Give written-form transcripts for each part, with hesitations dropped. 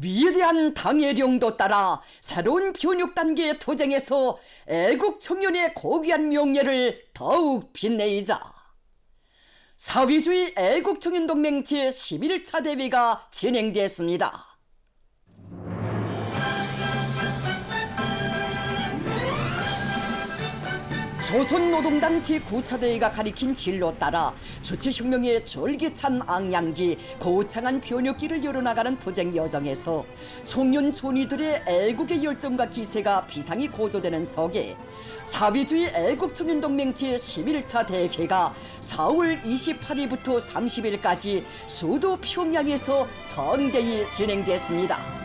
위대한 당의 령도 따라 새로운 변혁 단계의 투쟁에서 애국 청년의 고귀한 명예를 더욱 빛내이자 사회주의 애국청년동맹 제11차 대회가 진행됐습니다. 조선노동당 제9차 대회가 가리킨 진로 따라 주체혁명의 졸기찬 앙양기, 고창한 변혁기를 열어나가는 투쟁 여정에서 청년 존이들의 애국의 열정과 기세가 비상이 고조되는 속에 사회주의 애국청년동맹 제11차 대회가 4월 28일부터 30일까지 수도 평양에서 성대히 진행됐습니다.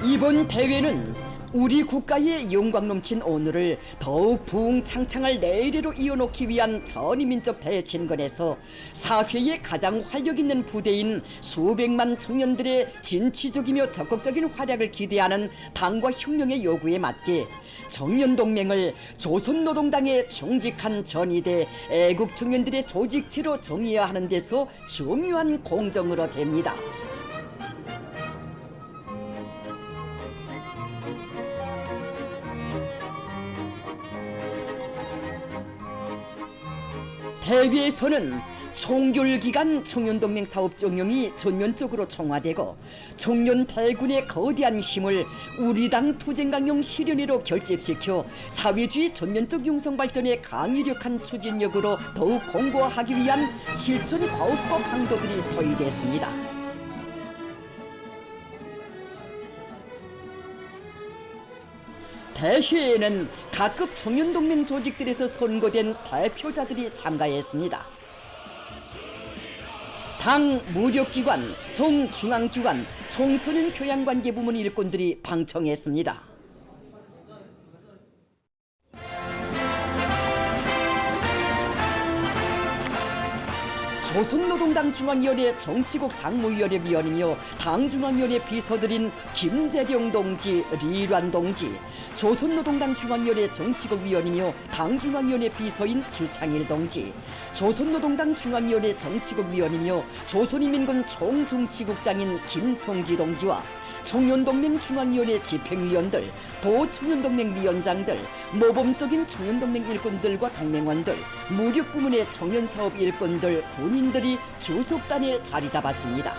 이번 대회는 우리 국가의 영광 넘친 오늘을 더욱 부흥창창할 내일로 이어놓기 위한 전위민족 대진건에서 사회의 가장 활력 있는 부대인 수백만 청년들의 진취적이며 적극적인 활약을 기대하는 당과 혁명의 요구에 맞게 청년동맹을 조선노동당의 정직한 전위대 애국청년들의 조직체로 정의해야 하는 데서 중요한 공정으로 됩니다. 대회에서는 총결기간 청년동맹 사업 정령이 전면적으로 총화되고 청년 대군의 거대한 힘을 우리 당 투쟁강령 실현으로 결집시켜 사회주의 전면적 융성발전의 강력한 추진력으로 더욱 공고화하기 위한 실천 과업과 방도들이 도입됐습니다. 대회에는 각급 청년동맹 조직들에서 선거된 대표자들이 참가했습니다. 당 무력기관, 성중앙기관, 청소년 교양관계 부문 일꾼들이 방청했습니다. 조선노동당 중앙위원회 정치국 상무위원회 위원이며 당중앙위원회 비서들인 김재령 동지, 리란 동지, 조선노동당 중앙위원회 정치국 위원이며 당중앙위원회 비서인 주창일 동지, 조선노동당 중앙위원회 정치국 위원이며 조선인민군 총정치국장인 김성기 동지와 청년동맹 중앙위원회 집행위원들, 도청년동맹 위원장들, 모범적인 청년동맹 일꾼들과 동맹원들, 무력부문의 청년사업 일꾼들, 군인들이 주석단에 자리 잡았습니다.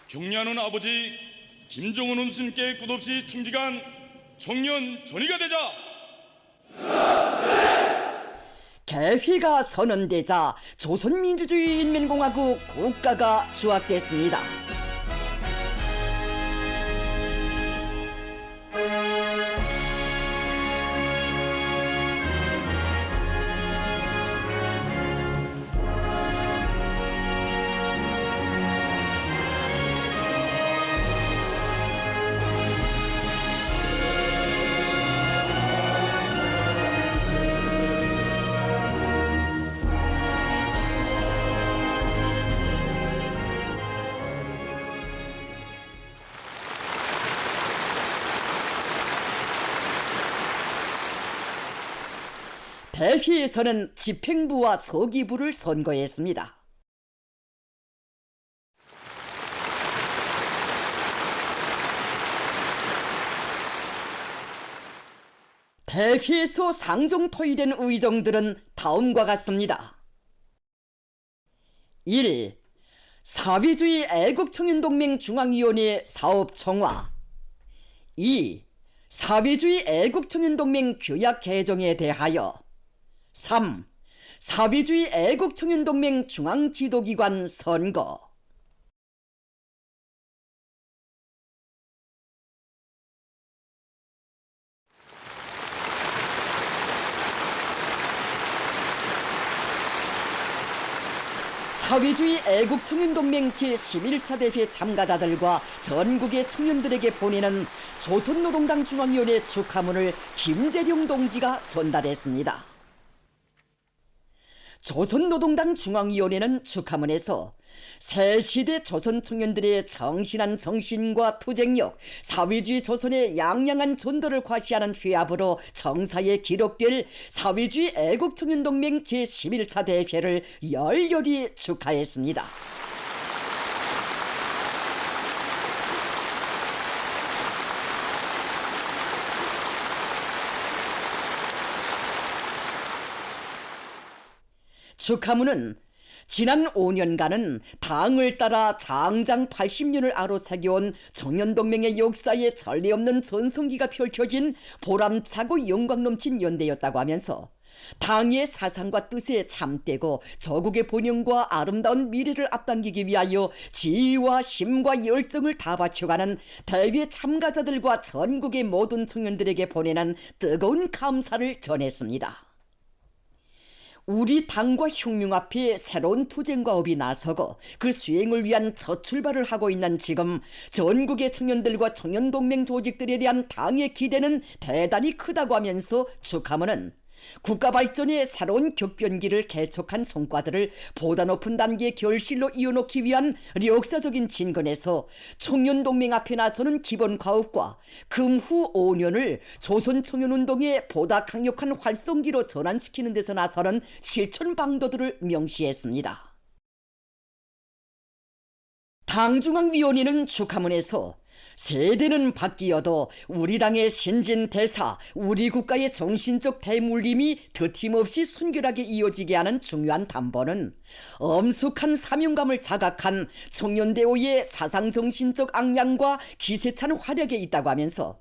경례하는 아버지 김정은 원수님께 끝없이 충직한 청년 전위가 되자! 개회가 선언되자 조선민주주의인민공화국 국가가 수락됐습니다. 대회에서는 집행부와 서기부를 선거했습니다. 대회에서 상정 토의된 의정들은 다음과 같습니다. 1. 사회주의 애국청년동맹 중앙위원회 사업 정화. 2. 사회주의 애국청년동맹 규약 개정에 대하여. 3. 사회주의 애국청년동맹 중앙지도기관 선거. 사회주의 애국청년동맹 제11차 대회 참가자들과 전국의 청년들에게 보내는 조선노동당 중앙위원회 축하문을 김재령 동지가 전달했습니다. 조선노동당 중앙위원회는 축하문에서 새 시대 조선 청년들의 정신한 정신과 투쟁력, 사회주의 조선의 양양한 전도를 과시하는 회합으로 정사에 기록될 사회주의 애국청년동맹 제11차 대회를 열렬히 축하했습니다. 축하문은 지난 5년간은 당을 따라 장장 80년을 아로새겨온 청년동맹의 역사에 전례없는 전성기가 펼쳐진 보람차고 영광 넘친 연대였다고 하면서 당의 사상과 뜻에 참되고 조국의 번영과 아름다운 미래를 앞당기기 위하여 지혜와 힘과 열정을 다 바쳐가는 대회 참가자들과 전국의 모든 청년들에게 보내는 뜨거운 감사를 전했습니다. 우리 당과 혁명 앞에 새로운 투쟁과 업이 나서고 그 수행을 위한 첫 출발을 하고 있는 지금 전국의 청년들과 청년동맹 조직들에 대한 당의 기대는 대단히 크다고 하면서 축하문은 국가 발전의 새로운 격변기를 개척한 성과들을 보다 높은 단계의 결실로 이어놓기 위한 역사적인 진건에서 청년동맹 앞에 나서는 기본 과업과 금후 5년을 조선청년운동의 보다 강력한 활성기로 전환시키는 데서 나서는 실천 방도들을 명시했습니다. 당중앙위원회는 축하문에서 세대는 바뀌어도 우리 당의 신진대사, 우리 국가의 정신적 대물림이 드팀없이 순결하게 이어지게 하는 중요한 담보는 엄숙한 사명감을 자각한 청년대오의 사상정신적 악량과 기세찬 활약에 있다고 하면서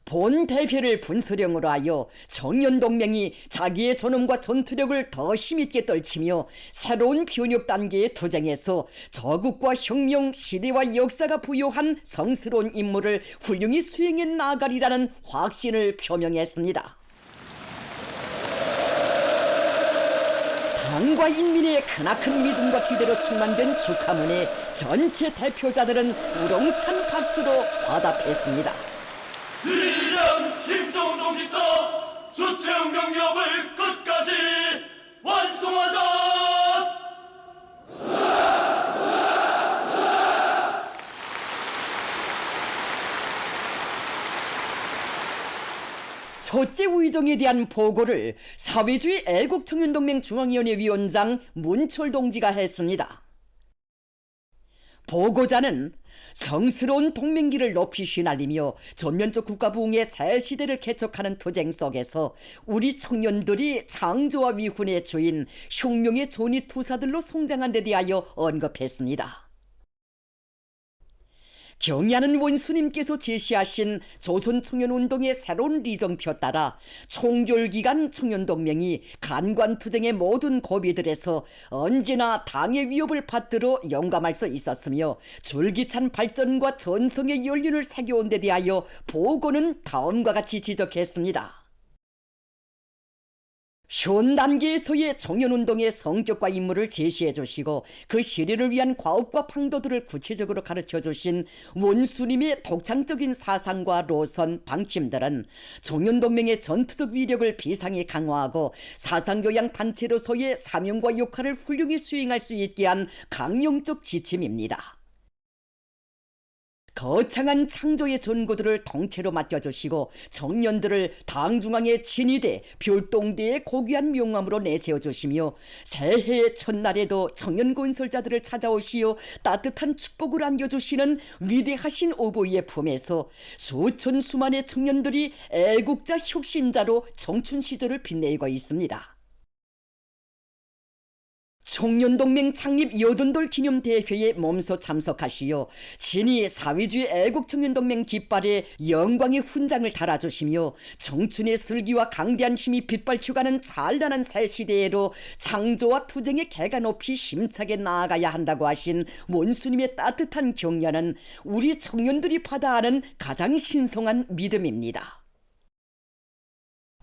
본 대회를 분수령으로 하여 청년동맹이 자기의 존엄과 전투력을 더 힘있게 떨치며 새로운 변혁 단계의 투쟁에서 저국과 혁명, 시대와 역사가 부여한 성스러운 임무를 훌륭히 수행해 나가리라는 확신을 표명했습니다. 당과 인민의 크나큰 믿음과 기대로 충만된 축하문에 전체 대표자들은 우렁찬 박수로 화답했습니다. 이령 김정은 동지다 주체혁명 위협을 끝까지 완성하자. 첫째 의정에 대한 보고를 사회주의 애국청년동맹 중앙위원회 위원장 문철 동지가 했습니다. 보고자는 성스러운 동맹기를 높이 휘날리며 전면적 국가 부흥의 새 시대를 개척하는 투쟁 속에서 우리 청년들이 창조와 위훈의 주인 혁명의 존귀투사들로 성장한 데 대하여 언급했습니다. 경의하는 원수님께서 제시하신 조선청년운동의 새로운 리정표 따라 총결기간 청년동맹이 간관투쟁의 모든 고비들에서 언제나 당의 위협을 받들어 용감할 수 있었으며 줄기찬 발전과 전성의 연륜을 새겨온 데 대하여 보고는 다음과 같이 지적했습니다. 현 단계에서의 청년운동의 성격과 임무를 제시해 주시고 그 실현을 위한 과업과 방도들을 구체적으로 가르쳐 주신 원수님의 독창적인 사상과 노선, 방침들은 청년동맹의 전투적 위력을 비상히 강화하고 사상교양 단체로서의 사명과 역할을 훌륭히 수행할 수 있게 한 강령적 지침입니다. 거창한 창조의 전구들을 통째로 맡겨주시고 청년들을 당중앙의 진위대, 별동대의 고귀한 명함으로 내세워주시며 새해의 첫날에도 청년건설자들을 찾아오시어 따뜻한 축복을 안겨주시는 위대하신 오보이의 품에서 수천 수만의 청년들이 애국자 혁신자로 청춘 시절을 빛내고 있습니다. 청년동맹 창립 80돌 기념대회에 몸소 참석하시어 친히 사회주의 애국청년동맹 깃발에 영광의 훈장을 달아주시며 청춘의 슬기와 강대한 힘이 빗발쳐가는 찬란한 새 시대로 창조와 투쟁의 개가 높이 힘차게 나아가야 한다고 하신 원수님의 따뜻한 격려는 우리 청년들이 받아 하는 가장 신성한 믿음입니다.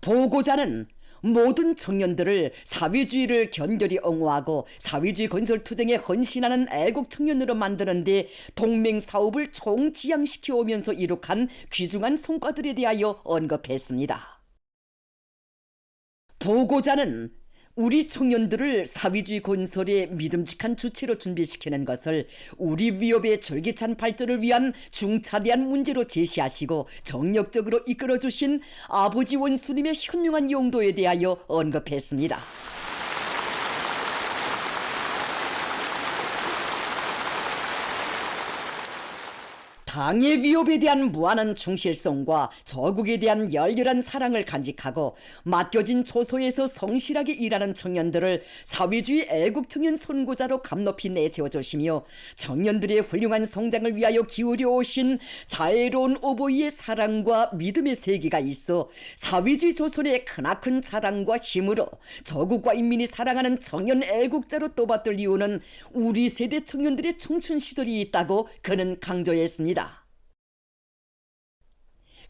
보고자는 모든 청년들을 사회주의를 견결히 옹호하고 사회주의 건설투쟁에 헌신하는 애국 청년으로 만드는 데 동맹사업을 총지향시켜 오면서 이룩한 귀중한 성과들에 대하여 언급했습니다. 보고자는 우리 청년들을 사회주의 건설의 믿음직한 주체로 준비시키는 것을 우리 위협의 줄기찬 발전을 위한 중차대한 문제로 제시하시고 정력적으로 이끌어주신 아버지 원수님의 현명한 용도에 대하여 언급했습니다. 당의 위협에 대한 무한한 충실성과 저국에 대한 열렬한 사랑을 간직하고 맡겨진 초소에서 성실하게 일하는 청년들을 사회주의 애국청년 선구자로 감높이 내세워주시며 청년들의 훌륭한 성장을 위하여 기울여 오신 자애로운 오보이의 사랑과 믿음의 세계가 있어 사회주의 조선의 크나큰 자랑과 힘으로 저국과 인민이 사랑하는 청년 애국자로 떠받들 이유는 우리 세대 청년들의 청춘 시절이 있다고 그는 강조했습니다.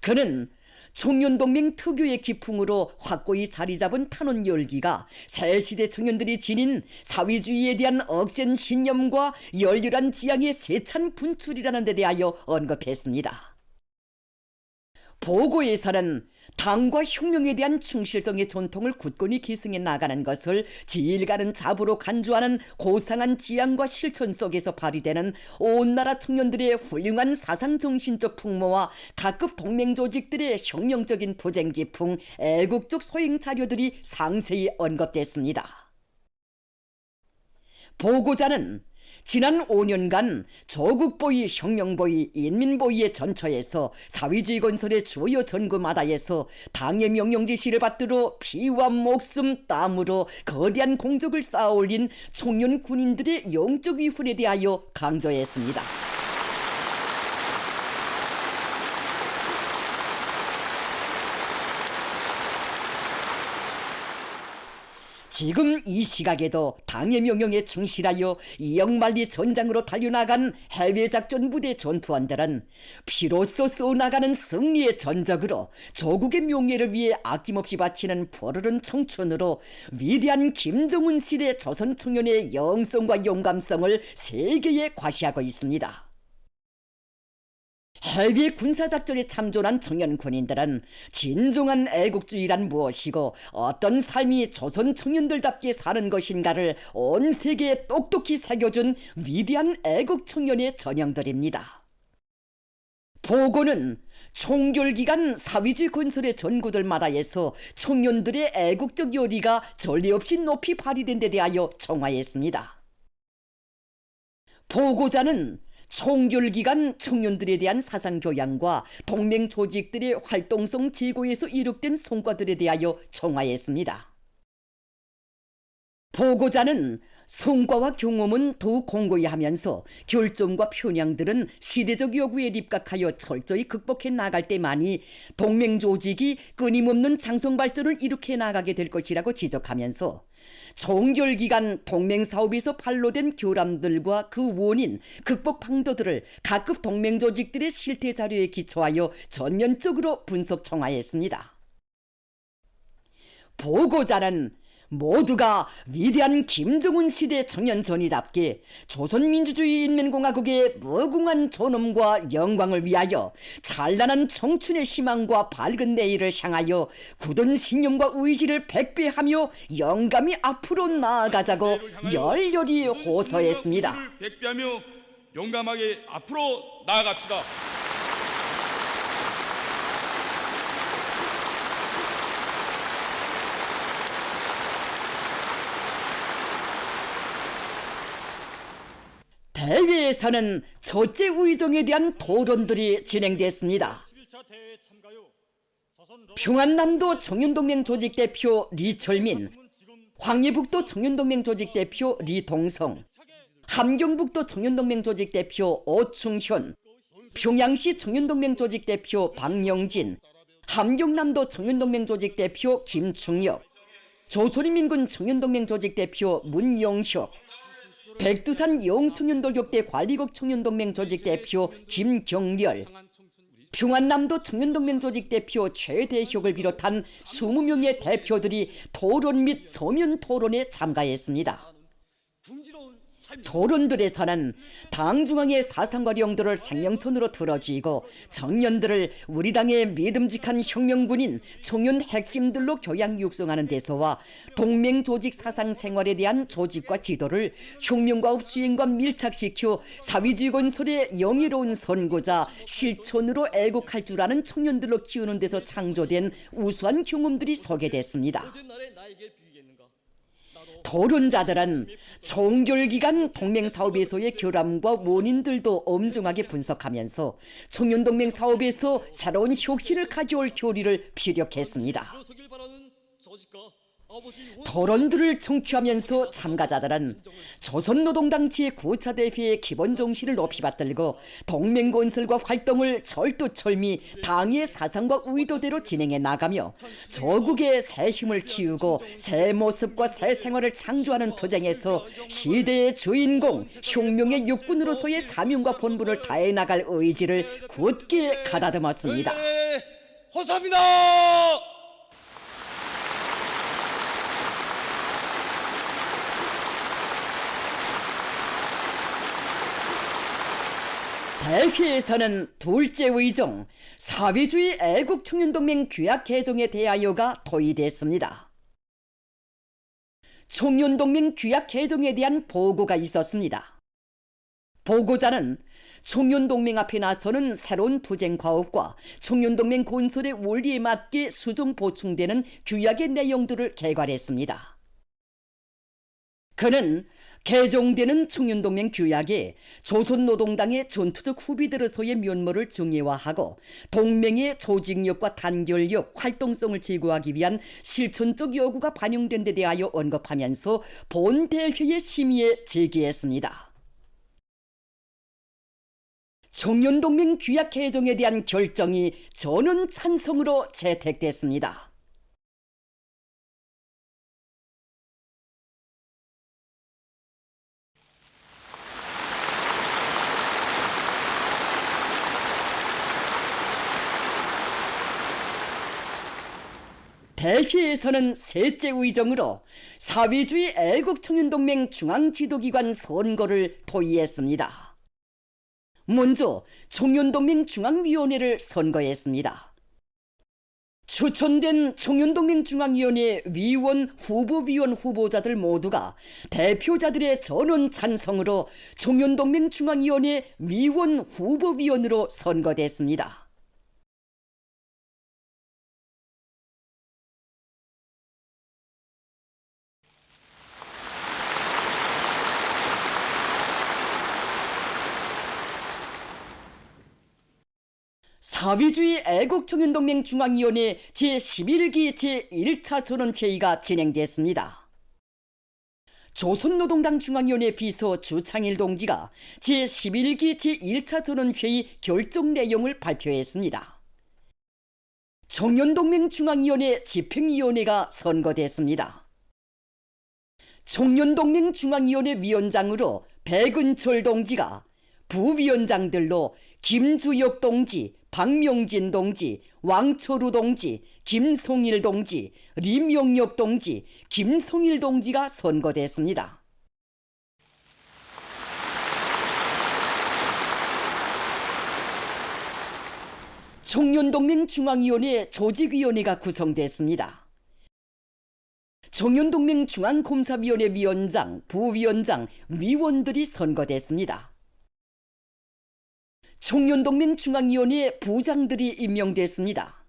그는 청년동맹 특유의 기풍으로 확고히 자리잡은 탄원 열기가 새시대 청년들이 지닌 사회주의에 대한 억센 신념과 열렬한 지향의 세찬 분출이라는 데 대하여 언급했습니다. 보고에서는 당과 혁명에 대한 충실성의 전통을 굳건히 계승해 나가는 것을 지일가는 자부로 간주하는 고상한 지향과 실천 속에서 발휘되는 온 나라 청년들의 훌륭한 사상정신적 풍모와 각급 동맹조직들의 혁명적인 투쟁 기풍, 애국적 소행 자료들이 상세히 언급됐습니다. 보고자는 지난 5년간 조국보위, 혁명보위, 인민보위의 전처에서 사회주의 건설의 주요 전구마다에서 당의 명령 지시를 받들어 피와 목숨, 땀으로 거대한 공적을 쌓아올린 청년 군인들의 영적 위훈에 대하여 강조했습니다. 지금 이 시각에도 당의 명령에 충실하여 이역만리 전장으로 달려나간 해외작전 부대 전투원들은 피로써 써나가는 승리의 전적으로 조국의 명예를 위해 아낌없이 바치는 푸르른 청춘으로 위대한 김정은 시대 조선 청년의 영성과 용감성을 세계에 과시하고 있습니다. 해외 군사작전에 참전한 청년 군인들은 진정한 애국주의란 무엇이고 어떤 삶이 조선 청년들답게 사는 것인가를 온 세계에 똑똑히 새겨준 위대한 애국 청년의 전형들입니다. 보고는 총결기간 사회주의 건설의 전구들마다에서 청년들의 애국적 요리가 전례 없이 높이 발휘된 데 대하여 총화했습니다. 보고자는 총결기간 청년들에 대한 사상교양과 동맹 조직들의 활동성 제고에서 이룩된 성과들에 대하여 총화했습니다. 보고자는 성과와 경험은 더욱 공고히 하면서 결정과 편향들은 시대적 요구에 입각하여 철저히 극복해 나갈 때만이 동맹 조직이 끊임없는 장성 발전을 일으켜 나가게 될 것이라고 지적하면서 총결기간 동맹사업에서 발로된 결함들과 그 원인, 극복 방도들을 각급 동맹조직들의 실태 자료에 기초하여 전면적으로 분석 총화했습니다. 보고자는 모두가 위대한 김정은 시대 청년전이답게 조선민주주의인민공화국의 무궁한 존엄과 영광을 위하여 찬란한 청춘의 희망과 밝은 내일을 향하여 굳은 신념과 의지를 백배하며 영감히 앞으로 나아가자고 열렬히 호소했습니다. 백배하며 용감하게 앞으로 나아갑시다. 대회에서는 첫째 의정에 대한 토론들이 진행됐습니다. 평안남도 청년동맹 조직대표 리철민, 황해북도 청년동맹 조직대표 리동성, 함경북도 청년동맹 조직대표 오충현, 평양시 청년동맹 조직대표 박영진, 함경남도 청년동맹 조직대표 김충혁, 조선인민군 청년동맹 조직대표 문영혁, 백두산 영청년돌격대 관리국 청년동맹 조직대표 김경렬, 평안남도 청년동맹 조직대표 최대혁을 비롯한 20명의 대표들이 토론 및 서면 토론에 참가했습니다. 토론들에서는 당 중앙의 사상과 용도를 생명선으로 들어주이고 청년들을 우리 당의 믿음직한 혁명군인 청년 핵심들로 교양 육성하는 데서와 동맹 조직 사상 생활에 대한 조직과 지도를 혁명과업 수행과 밀착시켜 사회주의 건설의 영예로운 선구자 실천으로 애국할 줄 아는 청년들로 키우는 데서 창조된 우수한 경험들이 소개됐습니다. 토론자들은 총결기간 동맹사업에서의 결함과 원인들도 엄중하게 분석하면서 청년동맹 사업에서 새로운 혁신을 가져올 교리를 피력했습니다. 토론들을 청취하면서 참가자들은 조선노동당 제9차 대회의 기본 정신을 높이 받들고 동맹 건설과 활동을 철두철미 당의 사상과 의도대로 진행해 나가며 조국의 새 힘을 키우고 새 모습과 새 생활을 창조하는 투쟁에서 시대의 주인공 혁명의 육군으로서의 사명과 본분을 다해 나갈 의지를 굳게 가다듬었습니다. 호소합니다. 대회에서는 둘째 의정 사회주의 애국청년동맹 규약 개정에 대하여가 토의됐습니다. 청년동맹 규약 개정에 대한 보고가 있었습니다. 보고자는 청년동맹 앞에 나서는 새로운 투쟁 과업과 청년동맹 건설의 원리에 맞게 수정 보충되는 규약의 내용들을 개괄했습니다. 그는 개정되는 청년동맹 규약에 조선노동당의 전투적 후비들로서의 면모를 정예화하고 동맹의 조직력과 단결력, 활동성을 제고하기 위한 실천적 요구가 반영된 데 대하여 언급하면서 본 대회의 심의에 제기했습니다. 청년동맹 규약 개정에 대한 결정이 전원 찬성으로 채택됐습니다. 대회에서는 셋째 의정으로 사회주의 애국청년동맹 중앙지도기관 선거를 토의했습니다. 먼저 청년동맹 중앙위원회를 선거했습니다. 추천된 청년동맹 중앙위원회 위원, 후보위원 후보자들 모두가 대표자들의 전원 찬성으로 청년동맹 중앙위원회 위원, 후보위원으로 선거됐습니다. 사회주의 애국청년동맹 중앙위원회 제11기 제1차 전원회의가 진행됐습니다. 조선노동당 중앙위원회 비서 주창일 동지가 제11기 제1차 전원회의 결정 내용을 발표했습니다. 청년동맹 중앙위원회 집행위원회가 선거됐습니다. 청년동맹 중앙위원회 위원장으로 백은철 동지가, 부위원장들로 김주혁 동지, 박명진 동지, 왕초루 동지, 김송일 동지, 리명혁 동지, 김송일 동지가 선거됐습니다. 청년동맹 중앙위원회 조직위원회가 구성됐습니다. 청년동맹 중앙검사위원회 위원장, 부위원장, 위원들이 선거됐습니다. 청년동맹 중앙위원회 부장들이 임명됐습니다.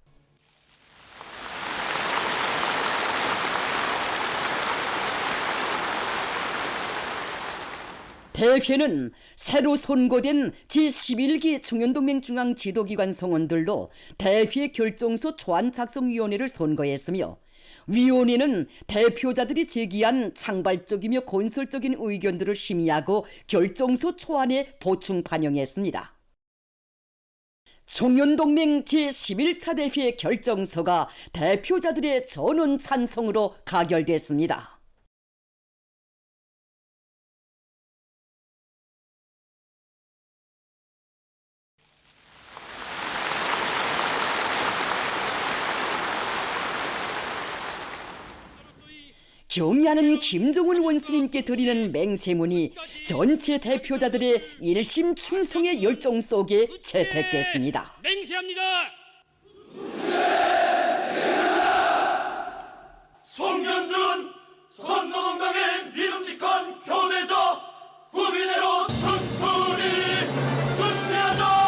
대회는 새로 선거된 제11기 청년동맹 중앙지도기관 성원들로 대회 결정서 초안 작성위원회를 선거했으며, 위원회는 대표자들이 제기한 창발적이며 건설적인 의견들을 심의하고 결정서 초안에 보충 반영했습니다. 청년동맹 제11차 대회 결정서가 대표자들의 전원 찬성으로 가결됐습니다. 경의하는 김정은 원수님께 드리는 맹세문이 전체 대표자들의 일심 충성의 열정 속에 채택됐습니다. 맹세합니다. 청년들은 조선노동당의 믿음직한 교대자 후비대로 튼튼히 준비하자.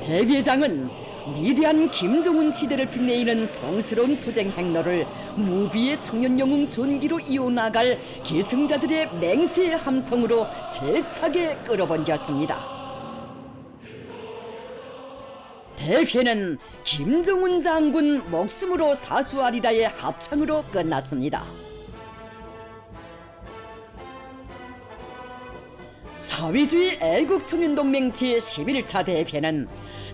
대회장은 위대한 김정은 시대를 빛내는 성스러운 투쟁 행로를 무비의 청년 영웅 전기로 이어나갈 계승자들의 맹세의 함성으로 세차게 끌어번졌습니다. 대회는 김정은 장군 목숨으로 사수하리라의 합창으로 끝났습니다. 사회주의 애국청년동맹 제11차 대회는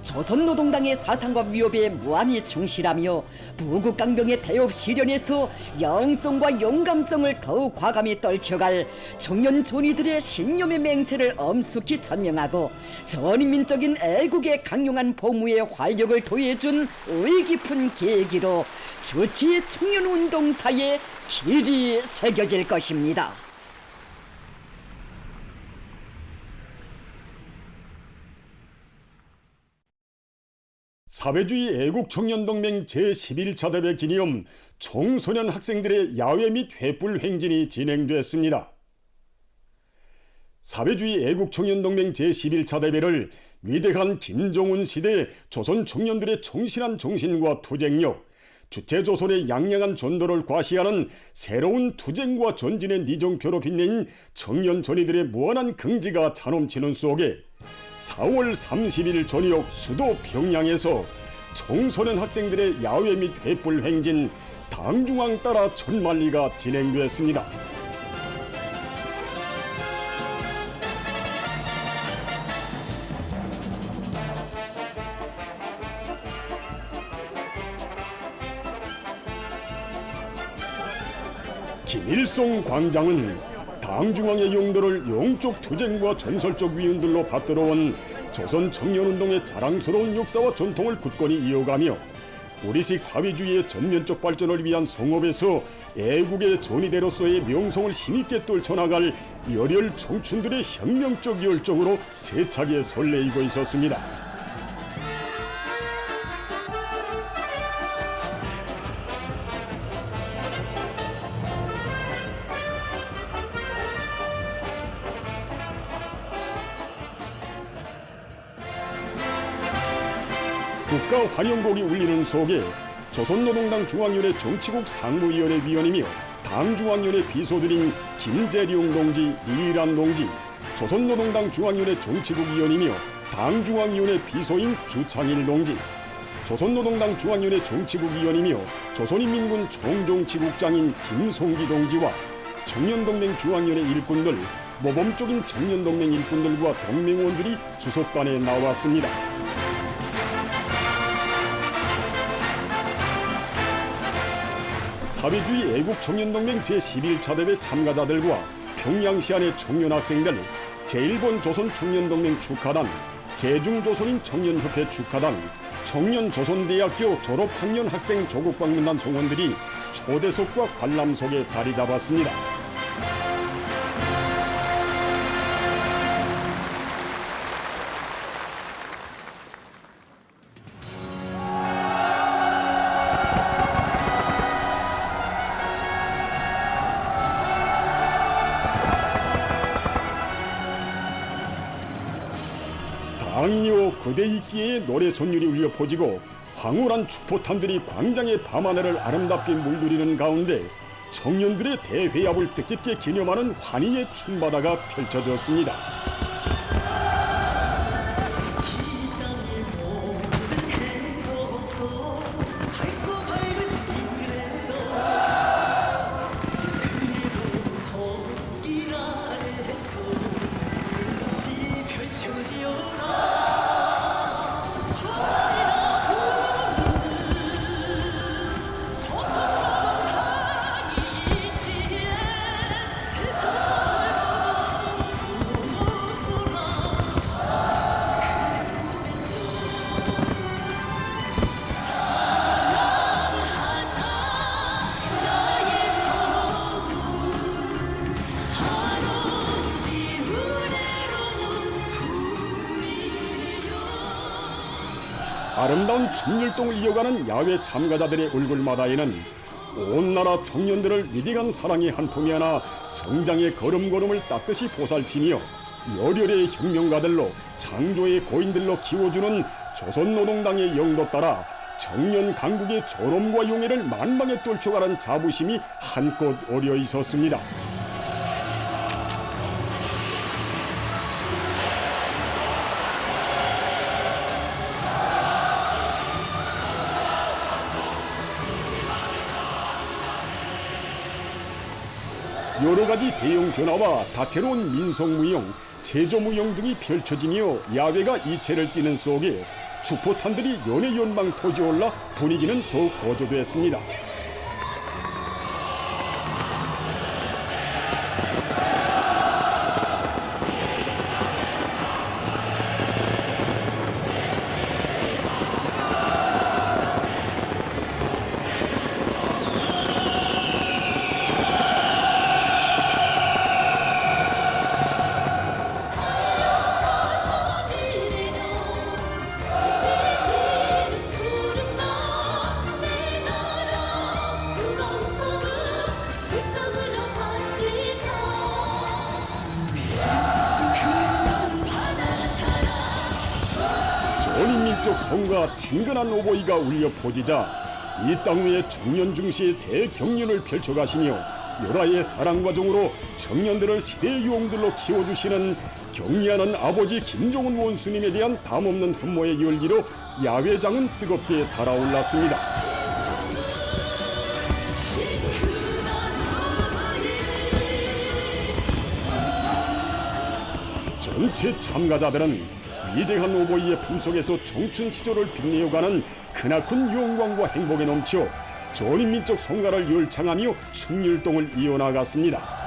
조선노동당의 사상과 위협에 무한히 충실하며 부국강병의 대업 실현에서 영성과 용감성을 더욱 과감히 떨쳐갈 청년 존이들의 신념의 맹세를 엄숙히 천명하고 전인민적인 애국의 강력한 보무에 활력을 더해준 의깊은 계기로 주치 청년운동사에 길이 새겨질 것입니다. 사회주의 애국청년동맹 제11차 대회 기념 청소년 학생들의 야외 및 횃불 행진이 진행됐습니다. 사회주의 애국청년동맹 제11차 대회를 위대한 김정은 시대 조선 청년들의 청실한 정신과 투쟁력, 주체조선의 양양한 전도를 과시하는 새로운 투쟁과 전진의 니정표로 빛낸 청년 전이들의 무한한 긍지가 차넘치는 속에 4월 30일 저녁 수도 평양에서 청소년 학생들의 야외 및 횃불 행진 당중앙 따라 천만리가 진행됐습니다. 김일성 광장은 당중앙의 용도를 영적 투쟁과 전설적 위운들로 받들어온 조선 청년운동의 자랑스러운 역사와 전통을 굳건히 이어가며 우리식 사회주의의 전면적 발전을 위한 성업에서 애국의 전위대로서의 명성을 힘있게 떨쳐나갈 열혈 청춘들의 혁명적 열정으로 세차게 설레이고 있었습니다. 국가 환영곡이 울리는 속에 조선노동당 중앙위원회 정치국 상무위원회 위원이며 당중앙위원회 비서들인 김재룡 동지, 리란 동지, 조선노동당 중앙위원회 정치국 위원이며 당중앙위원회 비서인 주창일 동지, 조선노동당 중앙위원회 정치국 위원이며 조선인민군 총정치국장인 김송기 동지와 청년동맹 중앙위원회 일꾼들, 모범적인 청년동맹 일꾼들과 동맹원들이 주석단에 나왔습니다. 사회주의 애국청년동맹 제11차 대회 참가자들과 평양시안의 청년학생들, 제1본 조선청년동맹 축하단, 제중조선인 청년협회 축하단, 청년조선대학교 졸업학년 학생 조국방문단 송원들이 초대석과 관람석에 자리 잡았습니다. 당이요 그대 있기에 노래 선율이 울려 퍼지고 황홀한 축포탄들이 광장의 밤하늘을 아름답게 물들이는 가운데 청년들의 대회합을 뜻깊게 기념하는 환희의 춤바다가 펼쳐졌습니다. 아름다운 춤율동을 이어가는 야외 참가자들의 얼굴마다에는 온 나라 청년들을 위대한 사랑의 한 품에 안아 성장의 걸음걸음을 따뜻이 보살피며 열혈의 혁명가들로 창조의 고인들로 키워주는 조선노동당의 영도 따라 청년 강국의 존엄과 용애를 만방에 떨쳐가는 자부심이 한껏 어려 있었습니다. 여러 가지 대형 변화와 다채로운 민속무용, 제조무용 등이 펼쳐지며 야외가 이체를 띠는 속에 축포탄들이 연해연방 터져올라 분위기는 더욱 고조됐습니다. 전인민족 성과 친근한 오보이가 울려 퍼지자 이 땅 위에 청년 중시의 대경륜을 펼쳐가시며 열화의 사랑과 정으로 청년들을 시대의 유홍들로 키워주시는 경리하는 아버지 김종은 원수님에 대한 담없는 흠모의 열기로 야외장은 뜨겁게 달아올랐습니다. 전체 참가자들은 위대한 오보이의 품속에서 청춘 시절을 빛내어가는 크나큰 영광과 행복에 넘쳐 전인민족 성가를 열창하며 춤율동을 이어나갔습니다.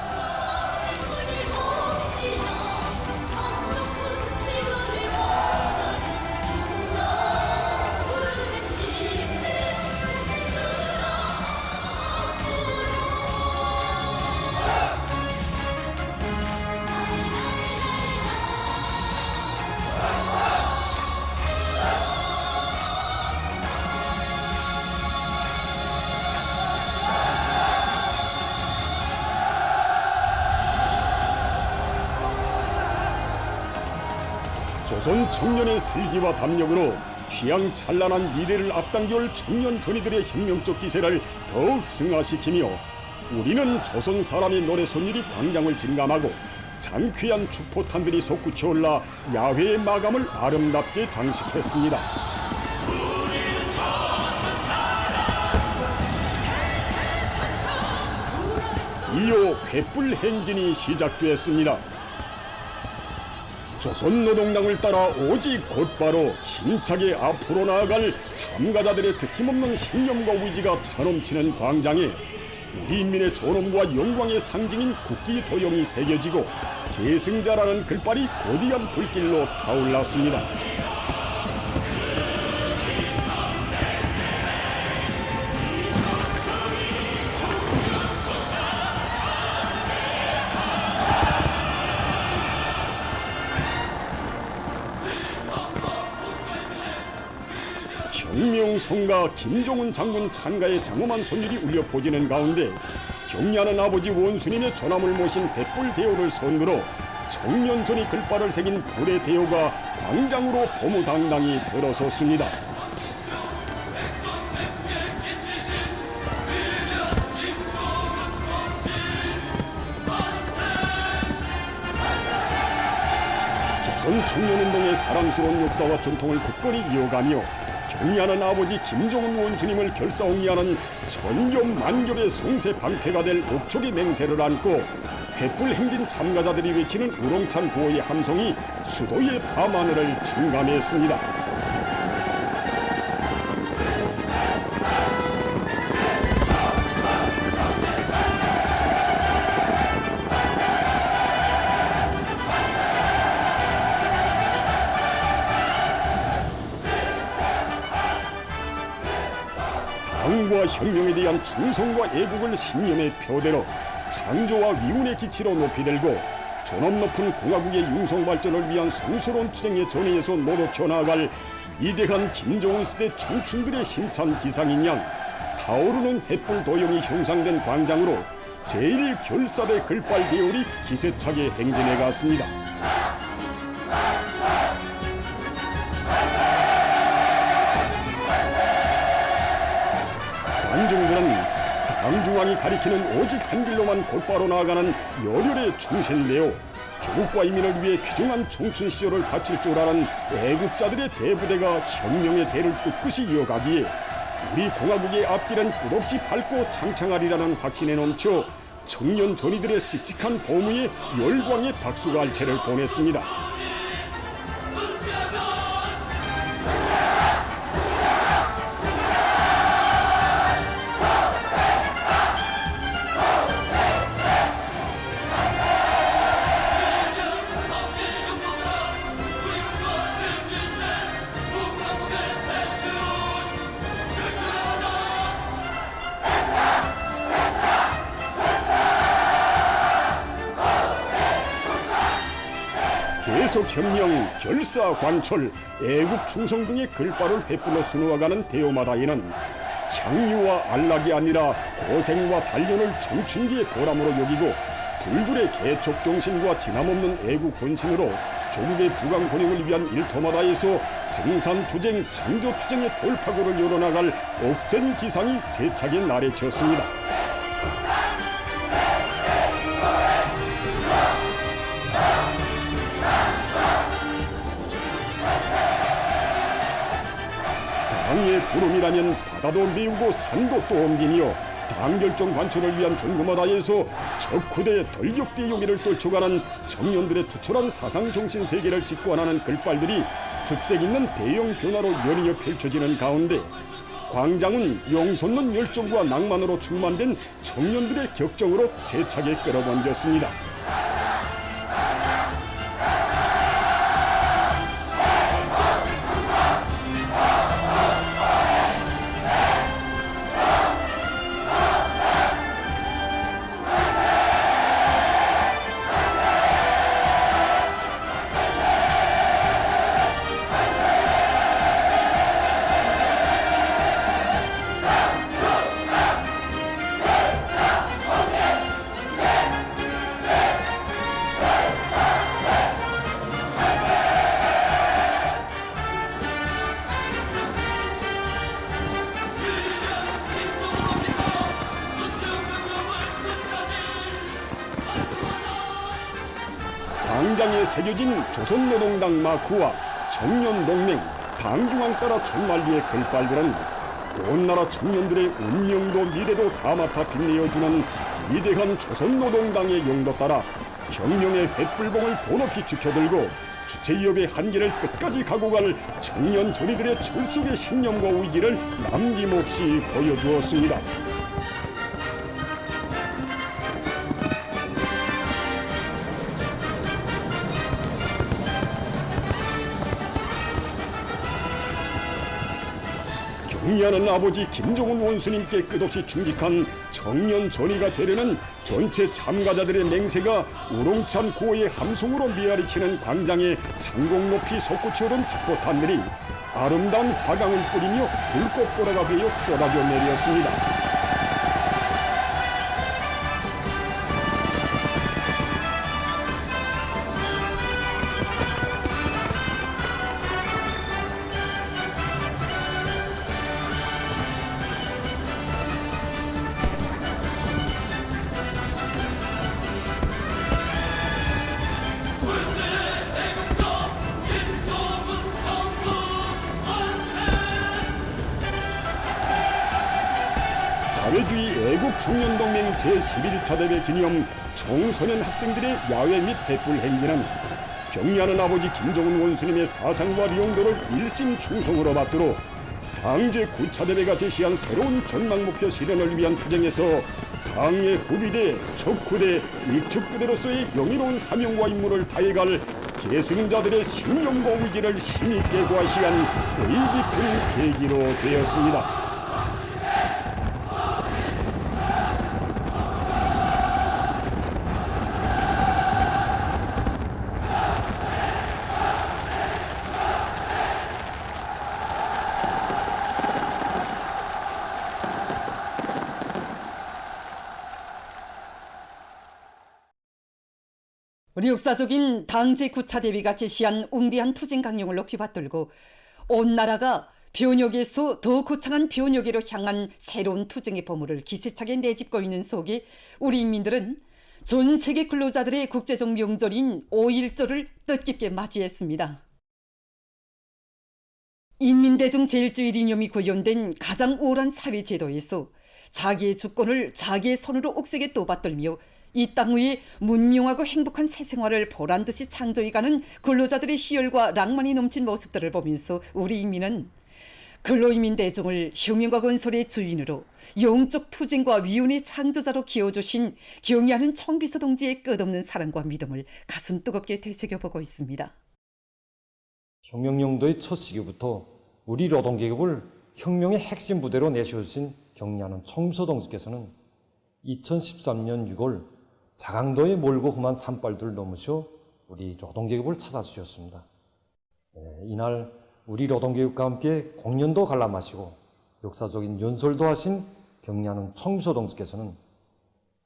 조선 청년의 슬기와 담력으로 휘황찬란한 미래를 앞당겨올 청년 ধ니들의 혁명적 기세를 더욱 승화시키며 우리는 조선 사람의 노래 손율이 광장을 증감하고 장쾌한 축포탄들이 솟구쳐 올라 야외의 마감을 아름답게 장식했습니다. 이어 횃불 행진이 시작됐습니다. 조선노동당을 따라 오직 곧바로 힘차게 앞으로 나아갈 참가자들의 드팀없는 신념과 의지가 차넘치는 광장에 우리 인민의 존엄과 영광의 상징인 국기 도형이 새겨지고 계승자라는 글발이 거대한 불길로 타올랐습니다. 혁명성가 김종은 장군 찬가의 장엄한 손길이 울려 퍼지는 가운데 경리하는 아버지 원수님의 조남을 모신 횃불 대호를 선두로 청년전이 글발을 새긴 불의 대호가 광장으로 고무당당히 들어섰습니다. 조선 청년운동의 자랑스러운 역사와 전통을 굳건히 이어가며 경리하는 아버지 김종은 원수님을 결사홍리하는 천겹만겹의 송세 방패가 될 옥촉의 맹세를 안고 횃불 행진 참가자들이 외치는 우렁찬 구호의 함성이 수도의 밤하늘을 증감했습니다. 당과 혁명에 대한 충성과 애국을 신념의 표대로 창조와 위운의 기치로 높이 들고 존엄 높은 공화국의 융성 발전을 위한 성스러운 투쟁의 전의에서 모두 쳐나갈 위대한 김정은 시대 청춘들의 힘찬 기상인 양 타오르는 횃불 도형이 형상된 광장으로 제1결사대 글발 대열이 기세차게 행진해 갔습니다. 관중들은 당중앙이 가리키는 오직 한 길로만 곧바로 나아가는 열혈의 충신되어 조국과 인민을 위해 귀중한 청춘 시절을 바칠 줄 아는 애국자들의 대부대가 혁명의 대를 꿋꿋이 이어가기에 우리 공화국의 앞길은 끝없이 밝고 창창하리라는 확신에 넘쳐 청년 전이들의 씩씩한 호무에 열광의 박수갈채를 보냈습니다. 계속혁명, 결사, 관철, 애국 충성 등의 글발을 횃불로 수놓아가는 대요마다에는 향유와 안락이 아니라 고생과 단련을 청춘기의 보람으로 여기고 불굴의 개척정신과 진함없는 애국 헌신으로 조국의 부강혼용을 위한 일터마다에서 증산투쟁, 창조투쟁의 돌파구를 열어나갈 억센 기상이 세차게 나래쳤습니다. 당의 구름이라면 바다도 메우고 산도 또 옮기며 당결정 관철을 위한 종구마다에서 적후대 덜격대 용기를 떨쳐가는 청년들의 투철한 사상정신 세계를 직관하는 글발들이 특색 있는 대형 변화로 연이어 펼쳐지는 가운데 광장은 용솟는 열정과 낭만으로 충만된 청년들의 격정으로 세차게 끌어번졌습니다. 광장에 새겨진 조선노동당 마크와 청년동맹, 당중앙 따라 천만리의 글발들은 온 나라 청년들의 운명도 미래도 다 맡아 빛내어주는 위대한 조선노동당의 용도 따라 혁명의 횃불봉을 더 높이 지켜들고 주체위협의 한계를 끝까지 가고 갈 청년 조리들의 철속의 신념과 의지를 남김없이 보여주었습니다. 경의하는 아버지 김정은 원수님께 끝없이 충직한 청년 전의가 되려는 전체 참가자들의 맹세가 우렁찬 고의 함성으로 메아리치는 광장에 창공 높이 솟구치 오른 축포탄들이 아름다운 화강을 뿌리며 불꽃보라가 되어 쏟아져 내렸습니다. 사회주의 애국청년동맹 제11차 대회 기념 청소년 학생들의 야외 및 횃불 행진은 경의하는 아버지 김정은 원수님의 사상과 용도를 일심 충성으로 받들어 당 제9차 대회가 제시한 새로운 전망 목표 실현을 위한 투쟁에서 당의 후비대, 적후대, 익축부대로서의 영예로운 사명과 임무를 다해갈 계승자들의 신념과 의지를 힘있게 과시한 의의 깊은 계기로 되었습니다. 우리 역사적인 당제 9차 대비가 제시한 웅대한 투쟁 강령을 높이 받들고 온 나라가 변혁에서 더 거창한 변혁으로 향한 새로운 투쟁의 보물을 기세차게 내짚고 있는 속에 우리 인민들은 전 세계 근로자들의 국제적 명절인 5.1절을 뜻깊게 맞이했습니다. 인민대중 제일주의 이념이 구현된 가장 우월한 사회제도에서 자기의 주권을 자기의 손으로 옥색에 떠받들며 이 땅 위에 문명하고 행복한 새 생활을 보란듯이 창조해가는 근로자들의 희열과 낭만이 넘친 모습들을 보면서 우리 인민은 근로인민 대중을 혁명과 건설의 주인으로 영적 투쟁과 위운의 창조자로 키워주신 경의하는 청비서 동지의 끝없는 사랑과 믿음을 가슴 뜨겁게 되새겨보고 있습니다. 혁명령도의 첫 시기부터 우리 노동계급을 혁명의 핵심 부대로 내세워주신 경의하는 청비서 동지께서는 2013년 6월 자강도에 몰고 험한 산발들을 넘으셔 우리 노동계급을 찾아주셨습니다. 이날 우리 노동계급과 함께 공연도 관람하시고 역사적인 연설도 하신 경의하는 청비서 동지께서는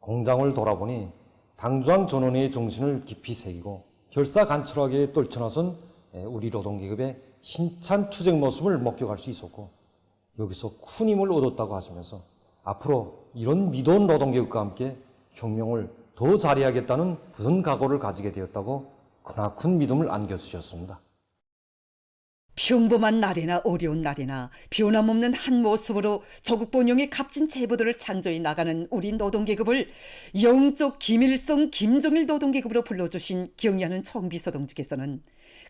공장을 돌아보니 당주항 전원의 정신을 깊이 새기고 결사간철하게 떨쳐나선 우리 노동계급의 힘찬 투쟁 모습을 목격할 수 있었고 여기서 큰 힘을 얻었다고 하시면서 앞으로 이런 미도한 노동계급과 함께 혁명을 더 잘해야겠다는 굳은 각오를 가지게 되었다고 크나큰 믿음을 안겨주셨습니다. 평범한 날이나 어려운 날이나 변함없는 한 모습으로 조국 번영의 값진 제보들을 창조해 나가는 우리 노동계급을 영적 김일성, 김정일 노동계급으로 불러주신 경의하는 청비서 동지께서는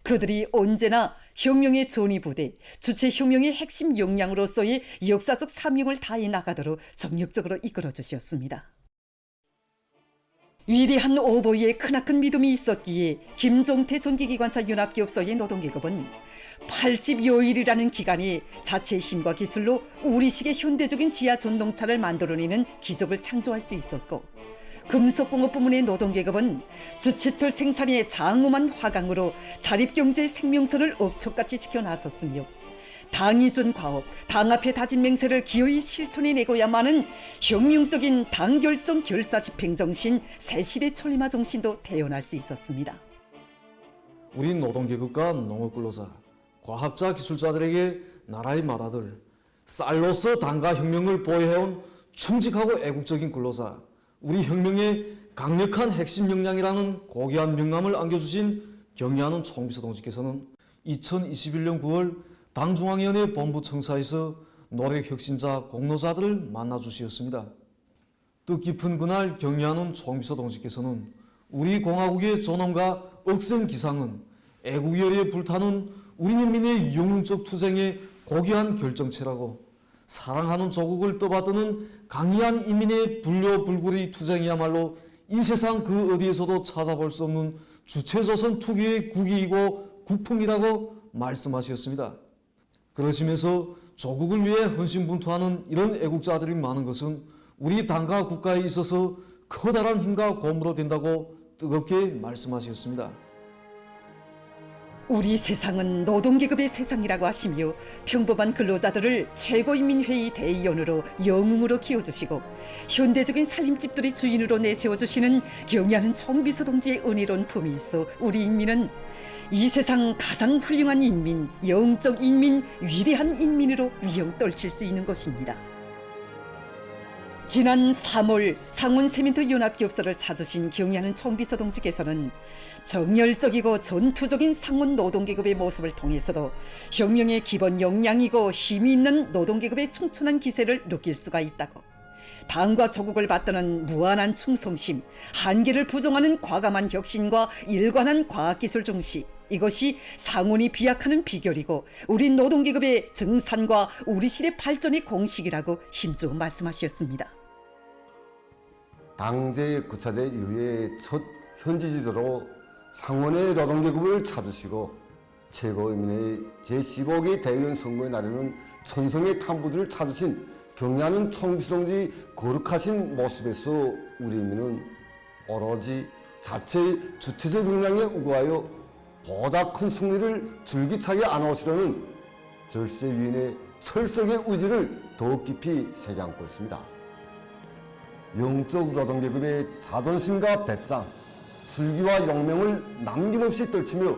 그들이 언제나 혁명의 전위부대, 주체혁명의 핵심 역량으로서의 역사적 사명을 다해 나가도록 정력적으로 이끌어주셨습니다. 위대한 오보이에 크나큰 믿음이 있었기에 김종태 전기기관차 연합기업소의 노동계급은 80여일이라는 기간에 자체의 힘과 기술로 우리식의 현대적인 지하 전동차를 만들어내는 기적을 창조할 수 있었고 금속공업 부문의 노동계급은 주체철 생산의 장엄한 화강으로 자립경제의 생명선을 억척같이 지켜나섰으며 당이 준 과업, 당 앞에 다진 맹세를 기어이 실천해내고야만은 혁명적인 당결정 결사 집행정신, 새시대 철림화 정신도 태어날 수 있었습니다. 우리 노동계급과 농업근로자, 과학자, 기술자들에게 나라의 맏아들, 쌀로서 당과 혁명을 보호해온 충직하고 애국적인 근로자, 우리 혁명의 강력한 핵심 역량이라는 고귀한 명함을 안겨주신 경의하는 청비서 동지께서는 2021년 9월 당중앙위원회 본부청사에서 노력혁신자 공로자들을 만나주시었습니다. 뜻깊은 그날 경의하는 청비서 동지께서는 우리 공화국의 존엄과 억센 기상은 애국열에 불타는 우리 인민의 영웅적 투쟁의 고귀한 결정체라고 사랑하는 조국을 떠받드는 강의한 인민의 불려불굴의 투쟁이야말로 이 세상 그 어디에서도 찾아볼 수 없는 주체조선 투기의 국익이고 국풍이라고 말씀하셨습니다. 그러시면서 조국을 위해 헌신분투하는 이런 애국자들이 많은 것은 우리 당과 국가에 있어서 커다란 힘과 고무로 된다고 뜨겁게 말씀하셨습니다. 우리 세상은 노동계급의 세상이라고 하시며 평범한 근로자들을 최고인민회의 대의원으로 영웅으로 키워주시고 현대적인 살림집들의 주인으로 내세워주시는 경의하는 청비서 동지의 은혜로운 품이 있어 우리 인민은 이 세상 가장 훌륭한 인민, 영적 인민, 위대한 인민으로 위용 떨칠 수 있는 것입니다. 지난 3월 상원 세민트 연합기업소를 찾으신 경의하는 청비서 동지께서는 정열적이고 전투적인 상원 노동계급의 모습을 통해서도 혁명의 기본 역량이고 힘이 있는 노동계급의 충천한 기세를 느낄 수가 있다고, 당과 조국을 받드는 무한한 충성심, 한계를 부정하는 과감한 혁신과 일관한 과학기술 중시, 이것이 상원이 비약하는 비결이고 우리 노동계급의 증산과 우리 시대 발전의 공식이라고 힘주어 말씀하셨습니다. 당제 9차대 이후의 첫 현지지도로 상원의 노동계급을 찾으시고 최고인민의 제15기 대의원 선거에 나르는 천성의 탐부들을 찾으신 경의하는 청비서 동지 거룩하신 모습에서 우리 인민은 오로지 자체의 주체적 역량에 우거하여 보다 큰 승리를 줄기차게 안아오시려는 절세 위인의 철석의 의지를 더욱 깊이 새겨안고 있습니다. 영적 노동계급의 자존심과 배짱, 슬기와 영명을 남김없이 떨치며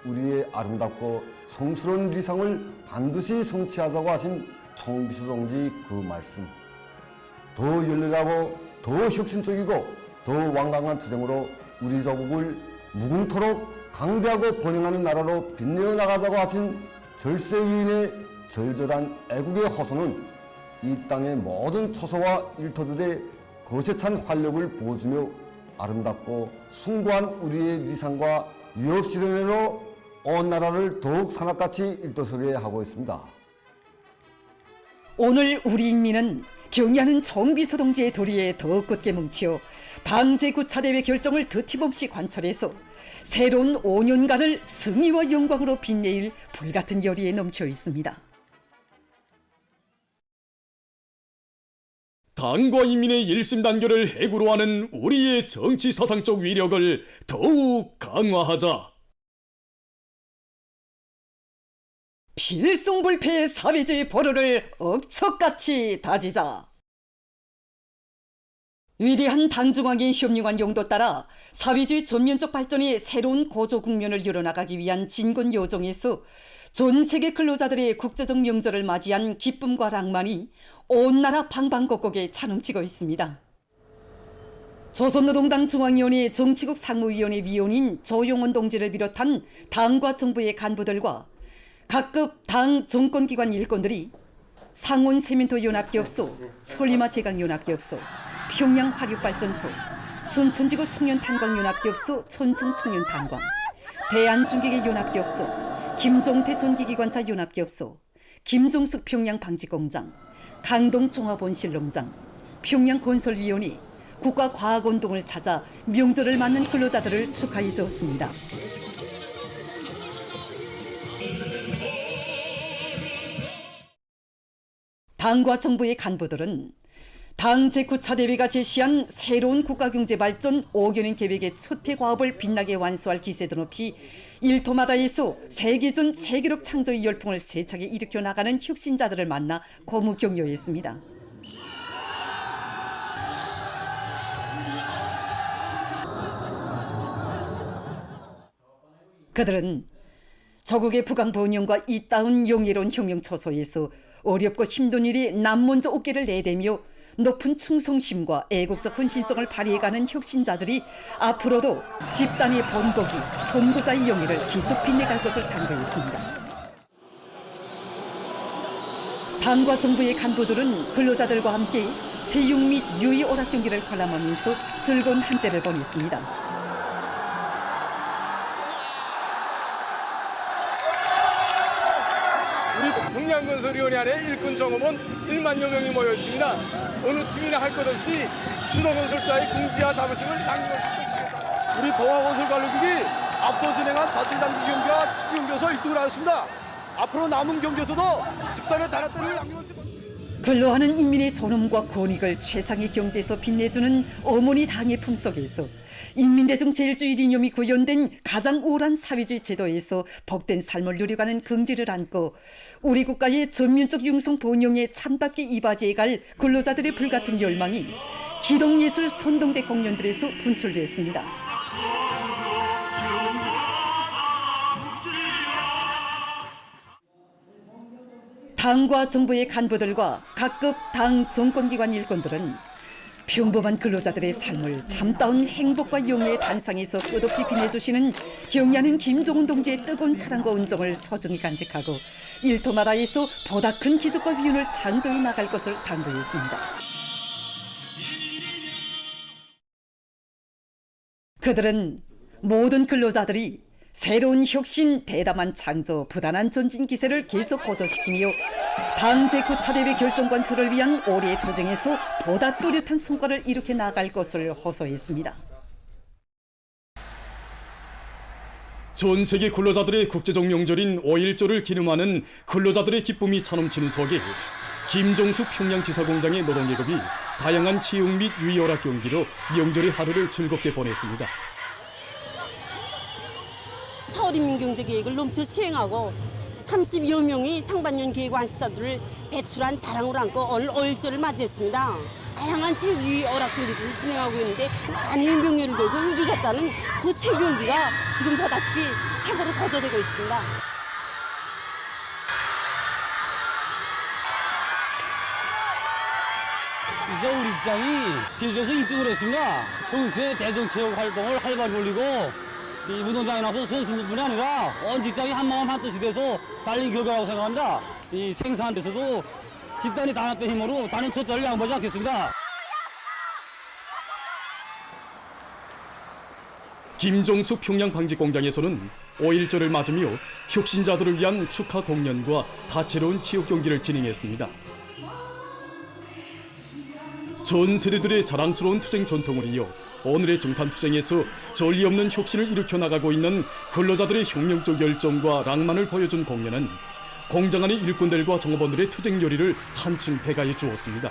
우리의 아름답고 성스러운 리상을 반드시 성취하자고 하신 총비서 동지 그 말씀. 더 열렬하고 더 혁신적이고 더 완강한 투쟁으로 우리 조국을 무궁토록 강대하고 번영하는 나라로 빛내어 나가자고 하신 절세위인의 절절한 애국의 호소는 이 땅의 모든 초소와 일터들의 거세 찬 활력을 부어주며 아름답고 숭고한 우리의 리상과 위협 실현으로 온 나라를 더욱 산악같이 일떠서게 하고 있습니다. 오늘 우리 인민은 경의하는 총비서 동지의 도리에 더 굳게 뭉치어 당 제9차대회 결정을 드침없이 관철해서 새로운 5년간을 승리와 영광으로 빛내일 불같은 열의에 넘쳐 있습니다. 당과 인민의 일심단결을 해구로 하는 우리의 정치 사상적 위력을 더욱 강화하자. 필승불패의 사회주의 보루를 억척같이 다지자. 위대한 당중앙의 협력한 용도 따라 사회주의 전면적 발전의 새로운 고조 국면을 이뤄나가기 위한 진군 요정에서 전 세계 근로자들의 국제적 명절을 맞이한 기쁨과 낭만이 온 나라 방방곡곡에 차넘치고 있습니다. 조선노동당 중앙위원회 정치국 상무위원회 위원인 조용원 동지를 비롯한 당과 정부의 간부들과 각급 당 정권기관 일꾼들이 상온 세멘토 연합기업소, 솔리마 제강연합기업소, 평양 화력발전소, 순천지구 청년탄광연합기업소 천성청년탄광, 대한중기계 연합기업소, 김종태 전기기관차 연합기업소, 김종숙 평양방직공장, 강동종합원실농장, 평양건설위원회, 국가과학운동을 찾아 명절을 맞는 근로자들을 축하해 주었습니다. 당과 정부의 간부들은 당 제9차대회가 제시한 새로운 국가경제발전 5개년 계획의 첫해 과업을 빛나게 완수할 기세도 높이 일토마다에서 세계준 세계력 창조의 열풍을 세차게 일으켜 나가는 혁신자들을 만나 고무 격려했습니다. 그들은 저국의 부강 번영과 이따운 용의로운 혁명 초소에서 어렵고 힘든 일이 남 먼저 어깨를 내대며 높은 충성심과 애국적 헌신성을 발휘해가는 혁신자들이 앞으로도 집단의 번복이 선구자의 용의를 계속 빛내갈 것을 당부했습니다. 당과 정부의 간부들은 근로자들과 함께 체육 및 유의 오락 경기를 관람하면서 즐거운 한때를 보냈습니다. 평양건설위원회 안에 일꾼 정업원 1만여 명이 모여 있습니다. 어느 팀이나 할 것 없이 신호건설자의 궁지와 자부심을 남김없이 펼치겠다. 우리 보화건설관리국이 앞서 진행한 바칠단기 경기와 축구 경기에서 1등을 하였습니다. 앞으로 남은 경기에서도 집단의 단합대를 남김없이 근로하는 인민의 존엄과 권익을 최상의 경제에서 빛내주는 어머니 당의 품속에서 인민대중 제일주의 이념이 구현된 가장 우월한 사회주의 제도에서 복된 삶을 누려가는 긍지를 안고 우리 국가의 전면적 융성 번영에 참답게 이바지해갈 근로자들의 불같은 열망이 기동예술 선동대 공연들에서 분출됐습니다. 당과 정부의 간부들과 각급 당 정권기관 일꾼들은 평범한 근로자들의 삶을 참다운 행복과 용의의 단상에서 끝없이 빛내주시는 경의하는 김종훈 동지의 뜨거운 사랑과 은정을 소중히 간직하고 일터마다에서 보다 큰 기적과 위운을 창조해 나갈 것을 당부했습니다. 그들은 모든 근로자들이 새로운 혁신, 대담한 창조, 부단한 전진 기세를 계속 고조시키며 당 제9차대회 결정 관철을 위한 올해의 투쟁에서 보다 뚜렷한 성과를 이룩해 나갈 것을 호소했습니다. 전 세계 근로자들의 국제적 명절인 5.1조를 기념하는 근로자들의 기쁨이 차넘치는 속에 김종숙 평양지사공장의 노동계급이 다양한 체육 및 유의오락 경기로 명절의 하루를 즐겁게 보냈습니다. 서울인민경제계획을 넘쳐 시행하고 30여 명의 상반년 계획 완수자들을 배출한 자랑으로 안고 오늘 5.1조를 맞이했습니다. 다양한 체육이 어락교리를 진행하고 있는데 많은 명예를 걸고 이기가 짜는 그 체육경기가 지금 보다시피 최고로 거저되고 있습니다. 이제 우리 직장이 길에서 1등을 했습니다. 평소에 대중체육 활동을 활발히 올리고 이 운동장에 나서 선수들뿐이 아니라 온 직장이 한마음 한뜻이 돼서 달린 결과라고 생각합니다. 이 생산한 데서도 집단이 다 합된 힘으로 다른 첫자를 양보하지 않겠습니다. 김종수 평양방직공장에서는 5.1절을 맞으며 혁신자들을 위한 축하 공연과 다채로운 체육 경기를 진행했습니다. 전 세대들의 자랑스러운 투쟁 전통을 이어 오늘의 증산투쟁에서 전리 없는 혁신을 일으켜 나가고 있는 근로자들의 혁명적 열정과 낭만을 보여준 공연은 공장 안의 일꾼들과 종업원들의 투쟁 요리를 한층 배가해 주었습니다.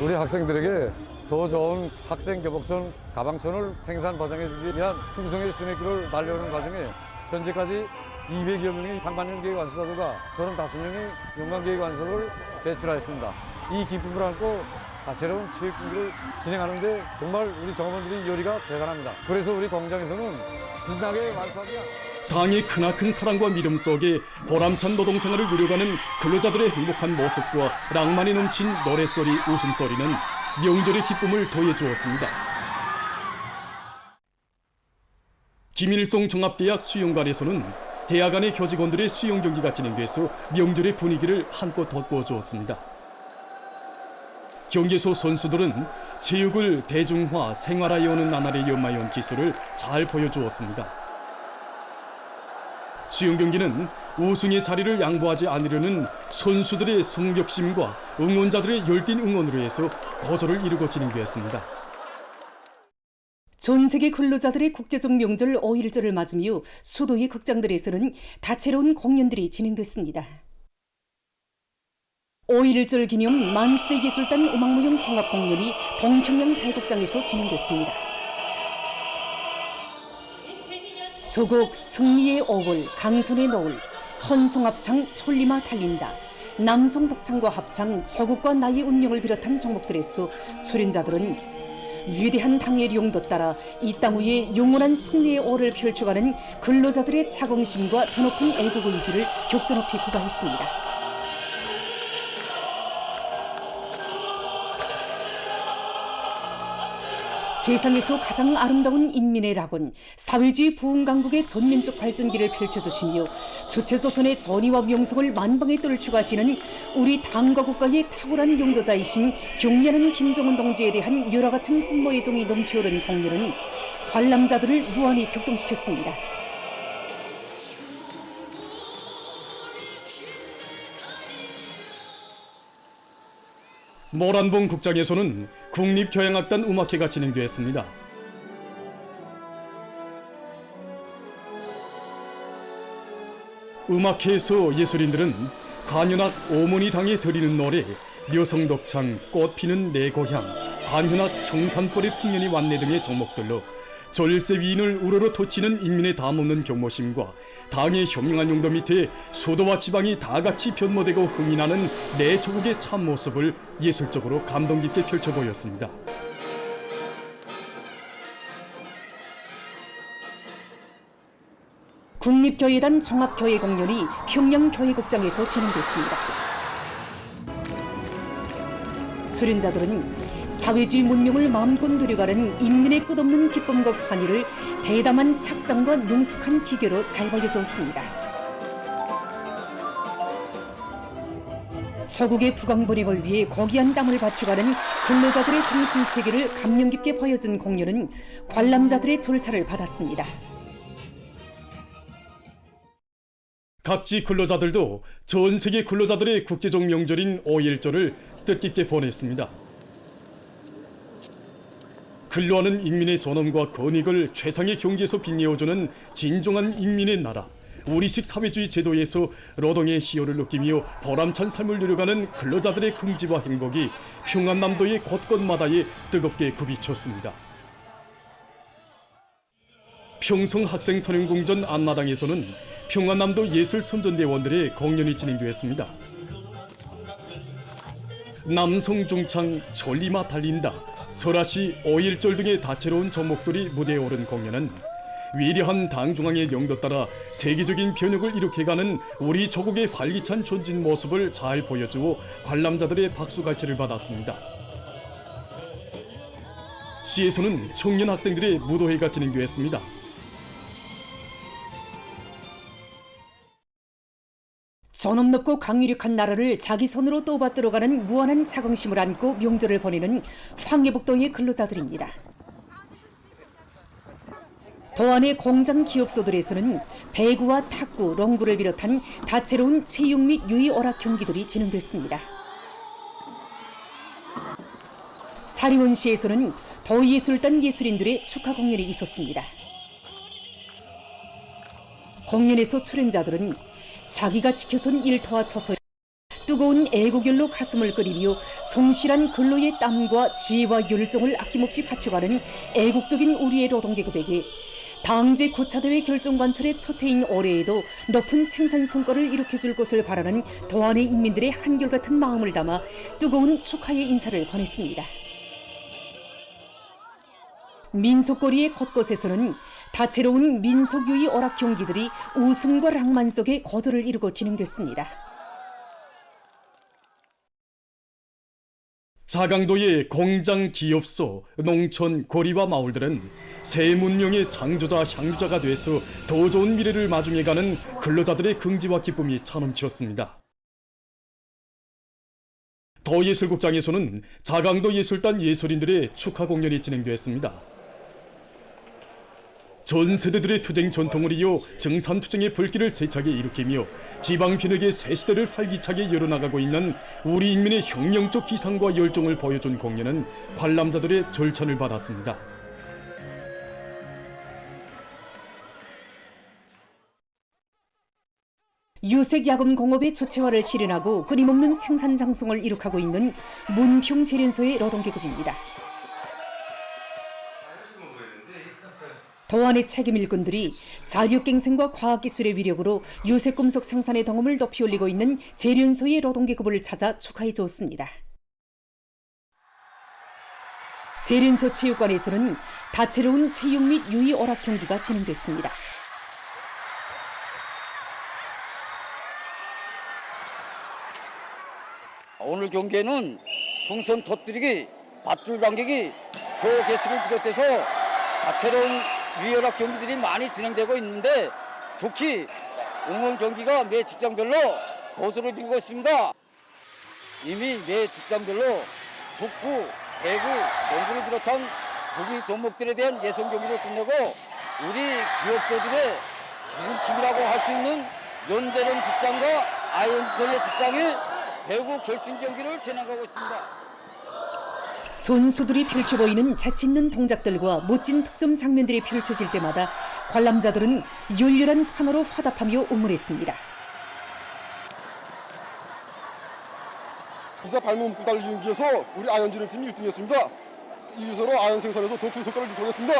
우리 학생들에게 더 좋은 학생 교복선, 가방선을 생산 보장해주기 위한 충성의 순회길을 달려오는 과정에 현재까지 200여 명의 상반년 계획 완수자들과 35명의 연간 계획 완수를 배출하였습니다. 이 기쁨을 안고 다채로운 체육 경기를 진행하는데 정말 우리 종업원들이 요리가 대단합니다. 그래서 우리 공장에서는 빛나게 완수하기 당의 크나큰 사랑과 믿음 속에 보람찬 노동생활을 누려가는 근로자들의 행복한 모습과 낭만이 넘친 노래소리, 웃음소리는 명절의 기쁨을 더해주었습니다. 김일성 종합대학 수영관에서는 대학 안의 교직원들의 수영 경기가 진행돼서 명절의 분위기를 한껏 돋궈주었습니다. 경기소 선수들은 체육을 대중화, 생활화해 오는 나날의 연마해온 기술을 잘 보여주었습니다. 수영 경기는 우승의 자리를 양보하지 않으려는 선수들의 성격심과 응원자들의 열띤 응원으로 해서 거절을 이루고 진행되었습니다. 전 세계 근로자들의 국제적 명절 5.1절을 맞으며 수도의 극장들에서는 다채로운 공연들이 진행됐습니다. 5.1절 기념 만수대 예술단 음악무용 종합공연이 동평양 대극장에서 진행됐습니다. 소곡 승리의 5월, 강선의 노을, 헌송합창 솔리마 달린다, 남송 독창과 합창, 조국과 나의 운명을 비롯한 종목들에서 출연자들은 위대한 당의 용도 따라 이 땅 위에 영원한 승리의 오를 펼쳐가는 근로자들의 자긍심과 드높은 애국의지를 격전없이 구가했습니다. 세상에서 가장 아름다운 인민의 락원, 사회주의 부흥강국의 전면적 발전기를 펼쳐주시며 주체조선의 전의와 명성을 만방에 떨쳐가시는 우리 당과 국가의 탁월한 용도자이신 경례하는 김정은 동지에 대한 열화 같은 훈모의 정이 넘쳐오른 공연은 관람자들을 무한히 격동시켰습니다. 모란봉 극장에서는 국립교향악단 음악회가 진행되었습니다. 음악회에서 예술인들은 관현악 오모니당에 드리는 노래, 묘성덕창, 꽃피는 내 고향, 관현악 청산벌의 풍년이 왔네 등의 종목들로 절세 위인을 우러러 토치는 인민의 담없는 경모심과 당의 현명한 용도 밑에 수도와 지방이 다같이 변모되고 흥이 나는 내 조국의 참모습을 예술적으로 감동 깊게 펼쳐 보였습니다. 국립교회단 종합교회 공연이 평양교회극장에서 진행됐습니다. 수련자들은 사회주의 문명을 마음껏 누려가는 인민의 끝없는 기쁨과 환희를 대담한 착상과 능숙한 기교로 잘 보여주었습니다. 조국의 부강번영을 위해 고귀한 땀을 바쳐가는 근로자들의 정신세계를 감명 깊게 보여준 공연은 관람자들의 절차를 받았습니다. 각지 근로자들도 전 세계 근로자들의 국제적 명절인 5.1절을 뜻깊게 보냈습니다. 근로하는 인민의 존엄과 권익을 최상의 경지에서 빛내어주는 진정한 인민의 나라, 우리식 사회주의 제도에서 노동의 희열을 느끼며 보람찬 삶을 누려가는 근로자들의 긍지와 행복이 평안남도의 곳곳마다에 뜨겁게 굽이쳤습니다. 평성 학생선행궁전 앞마당에서는 평안남도 예술선전대원들의 공연이 진행되었습니다. 남성 중창 천리마 달린다, 설아시 5.1절 등의 다채로운 종목들이 무대에 오른 공연은 위대한 당중앙의 영도 따라 세계적인 변혁을 일으켜가는 우리 조국의 활기찬 전진 모습을 잘 보여주어 관람자들의 박수갈채를 받았습니다. 시에서는 청년 학생들의 무도회가 진행되었습니다. 전업 높고 강유력한 나라를 자기 손으로 떠받들어가는 무한한 자긍심을 안고 명절을 보내는 황해북도의 근로자들입니다. 도안의 공장 기업소들에서는 배구와 탁구, 롱구를 비롯한 다채로운 체육 및 유의 오락 경기들이 진행됐습니다. 사리원시에서는 도예술단 예술인들의 축하 공연이 있었습니다. 공연에서 출연자들은 자기가 지켜선 일터와 처소에 뜨거운 애국열로 가슴을 끓이며 성실한 근로의 땀과 지혜와 열정을 아낌없이 바쳐가는 애국적인 우리의 노동계급에게 당제 9차 대회 결정관철의 첫 해인 올해에도 높은 생산 성과를 일으켜줄 것을 바라는 도안의 인민들의 한결같은 마음을 담아 뜨거운 축하의 인사를 보냈습니다. 민속거리의 곳곳에서는 다채로운 민속유의 오락 경기들이 웃음과 낭만 속에 거절을 이루고 진행됐습니다. 자강도의 공장, 기업소, 농촌, 고리와 마을들은 새 문명의 창조자, 향유자가 돼서 더 좋은 미래를 마중해가는 근로자들의 긍지와 기쁨이 차넘치었습니다. 도예술국장에서는 자강도 예술단 예술인들의 축하 공연이 진행되었습니다. 전 세대들의 투쟁 전통을 이어 증산투쟁의 불길을 세차게 일으키며 지방 변혁의 새 시대를 활기차게 열어나가고 있는 우리 인민의 혁명적 기상과 열정을 보여준 공연은 관람자들의 절찬을 받았습니다. 유색야금 공업의 조체화를 실현하고 끊임없는 생산 장성을 이룩하고 있는 문평 재련소의 노동계급입니다. 도안의 책임 일꾼들이 자력갱생과 과학기술의 위력으로 유색금속 생산의 덩음을 높이 올리고 있는 재련소의 노동계급을 찾아 축하해 주었습니다. 재련소 체육관에서는 다채로운 체육 및 유의 오락 경기가 진행됐습니다. 오늘 경기에는 풍선 터뜨리기, 밧줄 당기기, 표 개수를 비롯해서 다채로운 유혈학 경기들이 많이 진행되고 있는데 특히 응원 경기가 매 직장별로 고수를 이루고 있습니다. 이미 매 직장별로 축구, 배구, 농구를 비롯한 구기 종목들에 대한 예선 경기를 끝내고 우리 기업소들의 기름팀이라고 할 수 있는 연재련 직장과 아이언전의 직장이 배구 결승 경기를 진행하고 있습니다. 선수들이 펼쳐 보이는 재치 있는 동작들과 멋진 득점 장면들이 펼쳐질 때마다 관람자들은 열렬한 환호로 화답하며 응원했습니다. 이사 발목 묶고 달리기 경기에서 우리 아이언즈는 팀이 1등이었습니다. 이유서로 아이언 생산에서 더 큰 성과를 이루겠습니다.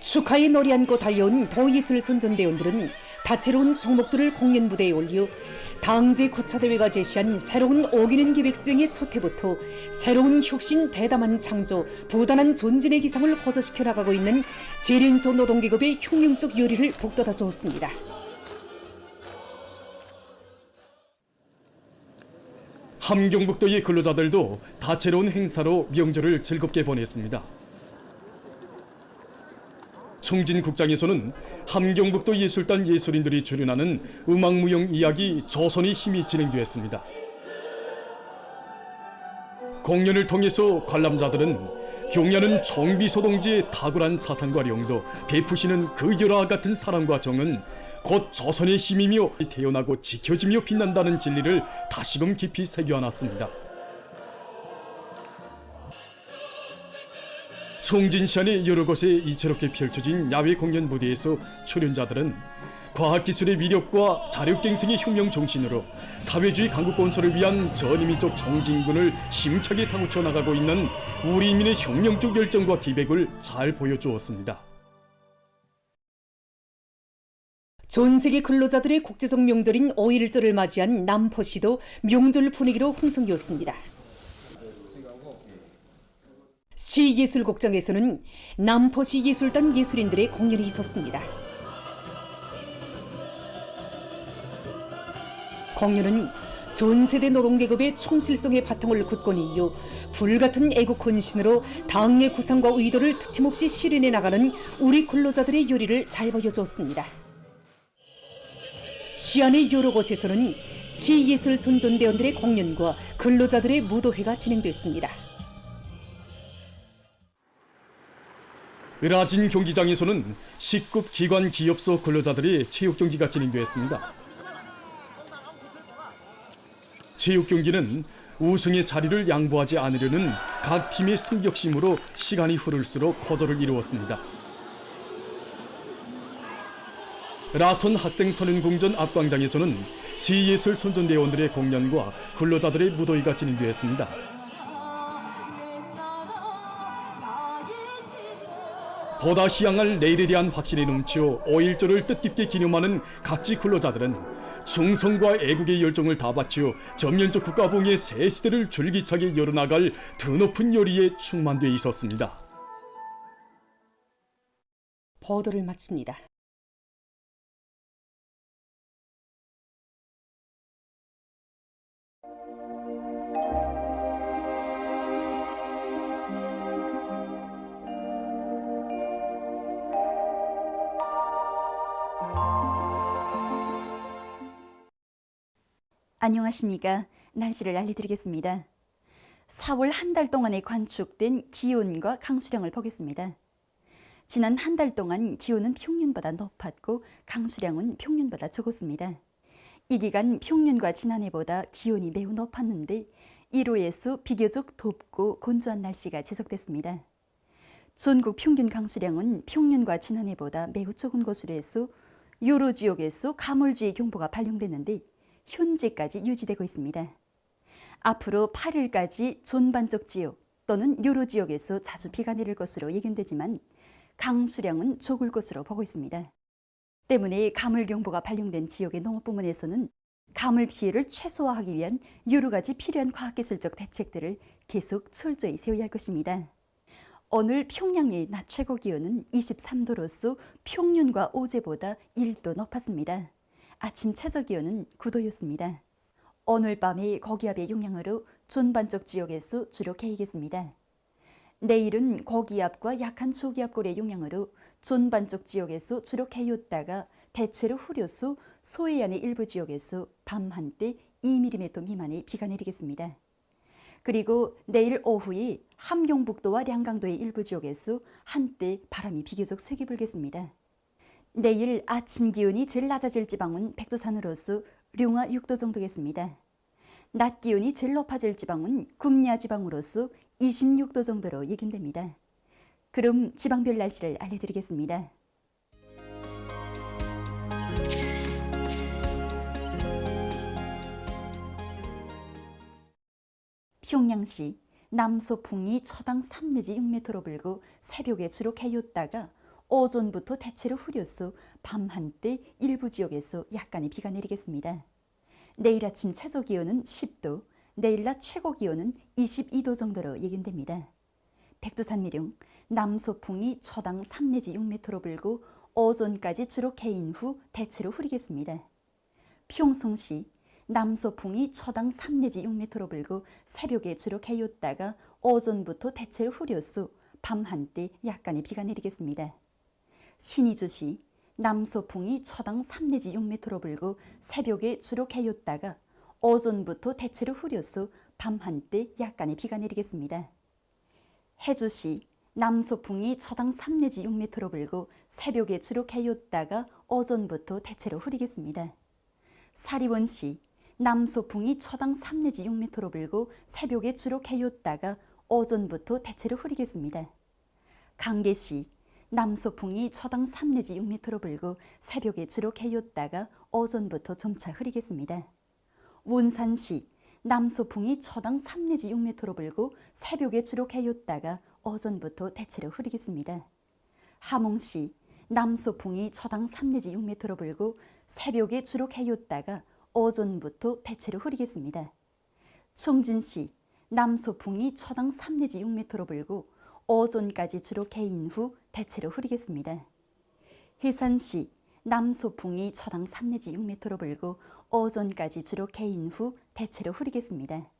축하의 노래 안고 달려온 도예술 선전대원들은 다채로운 종목들을 공연 무대에 올려 당제 9차 대회가 제시한 새로운 오기는 계획 수행의 첫 해부터 새로운 혁신, 대담한 창조, 부단한 전진의 기상을 호조시켜 나가고 있는 재련소 노동계급의 혁명적 열의를 북돋아 주었습니다. 함경북도의 근로자들도 다채로운 행사로 명절을 즐겁게 보냈습니다. 청진국장에서는 함경북도 예술단 예술인들이 출연하는 음악무용 이야기 조선의 힘이 진행되었습니다. 공연을 통해서 관람자들은 경야는 정비소 동지의 탁월한 사상과 용도, 베푸시는 그 열화와 같은 사랑과 정은 곧 조선의 힘이며 태어나고 지켜지며 빛난다는 진리를 다시금 깊이 새겨안았습니다. 청진시 안의 여러 곳에 이채롭게 펼쳐진 야외 공연 무대에서 출연자들은 과학기술의 위력과 자력갱생의 혁명 정신으로 사회주의 강국 건설을 위한 전임이적 정진군을 힘차게 타고쳐 나가고 있는 우리 인민의 혁명적 열정과 기백을 잘 보여주었습니다. 전 세계 근로자들의 국제적 명절인 5.1절을 맞이한 남포시도 명절 분위기로 흥성이었습니다. 시예술곡장에서는 남포시 예술단 예술인들의 공연이 있었습니다. 공연은 전 세대 노동계급의 충실성의 바탕을 굳건 이유 불같은 애국 헌신으로 당의 구상과 의도를 투팀없이 실현해 나가는 우리 근로자들의 요리를 잘 보여주었습니다. 시안의 여러 곳에서는 시예술 선전대원들의 공연과 근로자들의 무도회가 진행됐습니다. 을아진 경기장에서는 C급 기관 기업소 근로자들의 체육 경기가 진행되었습니다. 체육 경기는 우승의 자리를 양보하지 않으려는 각 팀의 승격심으로 시간이 흐를수록 거절을 이루었습니다. 라선 학생 선언공전 앞광장에서는 시예술 선전대원들의 공연과 근로자들의 무도회가 진행되었습니다. 보다 희망할 내일에 대한 확신이 넘치어 5.1절을 뜻깊게 기념하는 각지 근로자들은 충성과 애국의 열정을 다 바치어 전면적 국가부흥의 새 시대를 줄기차게 열어나갈 드높은 열의에 충만돼 있었습니다. 보도를 마칩니다. 안녕하십니까. 날씨를 알려드리겠습니다. 4월 한 달 동안에 관측된 기온과 강수량을 보겠습니다. 지난 한 달 동안 기온은 평년보다 높았고 강수량은 평년보다 적었습니다. 이 기간 평년과 지난해보다 기온이 매우 높았는데 이로에서 비교적 덥고 건조한 날씨가 지속됐습니다. 전국 평균 강수량은 평년과 지난해보다 매우 적은 것으로 해서 여러 지역에서 가물주의 경보가 발령됐는데 현재까지 유지되고 있습니다. 앞으로 8일까지 전반적 지역 또는 여러 지역에서 자주 비가 내릴 것으로 예견되지만 강수량은 적을 것으로 보고 있습니다. 때문에 가물경보가 발령된 지역의 농업부문에서는 가물 피해를 최소화하기 위한 여러 가지 필요한 과학기술적 대책들을 계속 철저히 세워야 할 것입니다. 오늘 평양의 낮 최고 기온은 23도로서 평년과 어제보다 1도 높았습니다. 아침 최저 기온은 9도였습니다. 오늘 밤에 고기압의 영향으로 전반적 지역에서 주로 개이겠습니다. 내일은 고기압과 약한 초기압골의 영향으로 전반적 지역에서 주로 개였다가 대체로 흐려서 소해안의 일부 지역에서 밤 한때 2mm 미만의 비가 내리겠습니다. 그리고 내일 오후에 함경북도와 량강도의 일부 지역에서 한때 바람이 비교적 세게 불겠습니다. 내일 아침 기온이 제일 낮아질 지방은 백두산으로서 룡화 6도 정도겠습니다. 낮 기온이 제일 높아질 지방은 금야 지방으로서 26도 정도로 예견됩니다. 그럼 지방별 날씨를 알려드리겠습니다. 평양시 남서풍이 초당 3 내지 6m로 불고 새벽에 주로 개였다가 오전부터 대체로 흐려서 밤 한때 일부 지역에서 약간의 비가 내리겠습니다. 내일 아침 최저 기온은 10도, 내일 낮 최고 기온은 22도 정도로 예견됩니다. 백두산미령, 남서풍이 초당 3 내지 6m로 불고 오전까지 주로 개인 후 대체로 흐리겠습니다. 평성시, 남서풍이 초당 3 내지 6m로 불고 새벽에 주로 개였다가 오전부터 대체로 흐려서 밤 한때 약간의 비가 내리겠습니다. 신의주시, 남서풍이 초당 3 내지 6m로 불고 새벽에 주로 개였다가 오전부터 대체로 흐려서 밤 한때 약간의 비가 내리겠습니다. 해주시, 남서풍이 초당 3 내지 6m로 불고 새벽에 주로 개였다가 오전부터 대체로 흐리겠습니다. 사리원시, 남서풍이 초당 3 내지 6m로 불고 새벽에 주로 개였다가 오전부터 대체로 흐리겠습니다. 강계시, 남서풍이 초당 3 내지 6m로 불고 새벽에 주로 개였다가 오전부터 점차 흐리겠습니다. 원산시, 남서풍이 초당 3 내지 6m로 불고 새벽에 주로 개였다가 오전부터 대체로 흐리겠습니다. 함흥시, 남소풍이 초당 3 내지 6m로 불고 새벽에 주로 개였다가 오전부터 대체로 흐리겠습니다. 총진시 남소풍이 초당 3 내지 6m로 불고 오전까지 주로 개인 후 대체로 흐리겠습니다. 해산시 남소풍이 초당 3 내지 6m로 불고 오전까지 주로 개인 후 대체로 흐리겠습니다.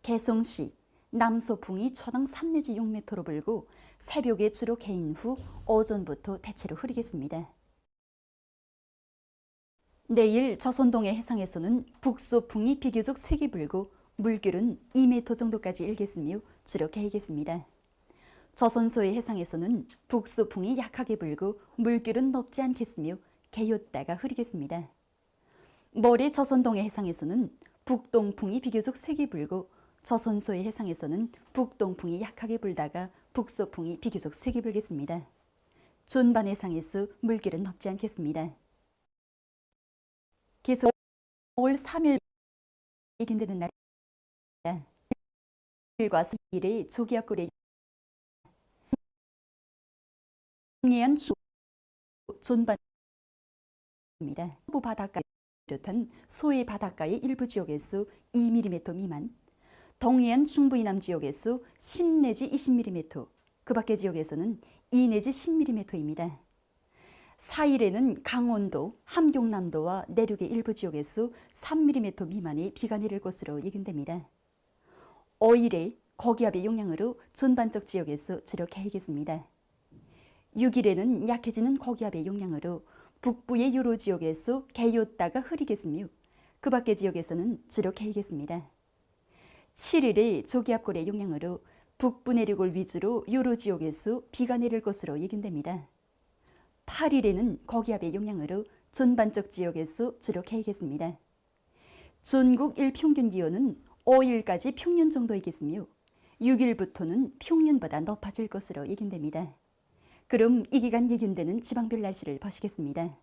개성시 남소풍이 초당 3 내지 6m로 불고 새벽에 주로 개인 후 오전부터 대체로 흐리겠습니다. 내일 조선동해 해상에서는 북소풍이 비교적 세게 불고 물결은 2m 정도까지 일겠으며 주로 개이겠습니다. 조선소의 해상에서는 북소풍이 약하게 불고 물결은 높지 않겠으며 개였다가 흐리겠습니다. 모레 조선동해 해상에서는 북동풍이 비교적 세게 불고 조선소의 해상에서는 북동풍이 약하게 불다가 북소풍이 비교적 세게 불겠습니다. 존반 해상에서 물결은 높지 않겠습니다. 계속 5월 3일 예견되는 날입니다. 1일과 4일에 조기압골에 동해안 존반입니다. 서부 바닷가를 비롯한 소해 바닷가의 일부 지역에서 2mm 미만, 동해안 중부 이남 지역에서 10 내지 20mm, 그 밖의 지역에서는 2 내지 10mm입니다. 4일에는 강원도, 함경남도와 내륙의 일부 지역에서 3mm 미만의 비가 내릴 것으로 예견됩니다. 5일에 고기압의 영향으로 존반적 지역에서 주로 개이겠습니다. 6일에는 약해지는 고기압의 영향으로 북부의 여러 지역에서 개였다가 흐리겠으며 그 밖의 지역에서는 주로 개이겠습니다. 7일에 조기압골의 영향으로 북부 내륙을 위주로 여러 지역에서 비가 내릴 것으로 예견됩니다. 8일에는 고기압의 영향으로 존반적 지역에서 주로 개이겠습니다. 전국 일평균 기온은 5일까지 평년 정도이겠으며 6일부터는 평년보다 높아질 것으로 예견됩니다. 그럼 이 기간 예견되는 지방별 날씨를 보시겠습니다.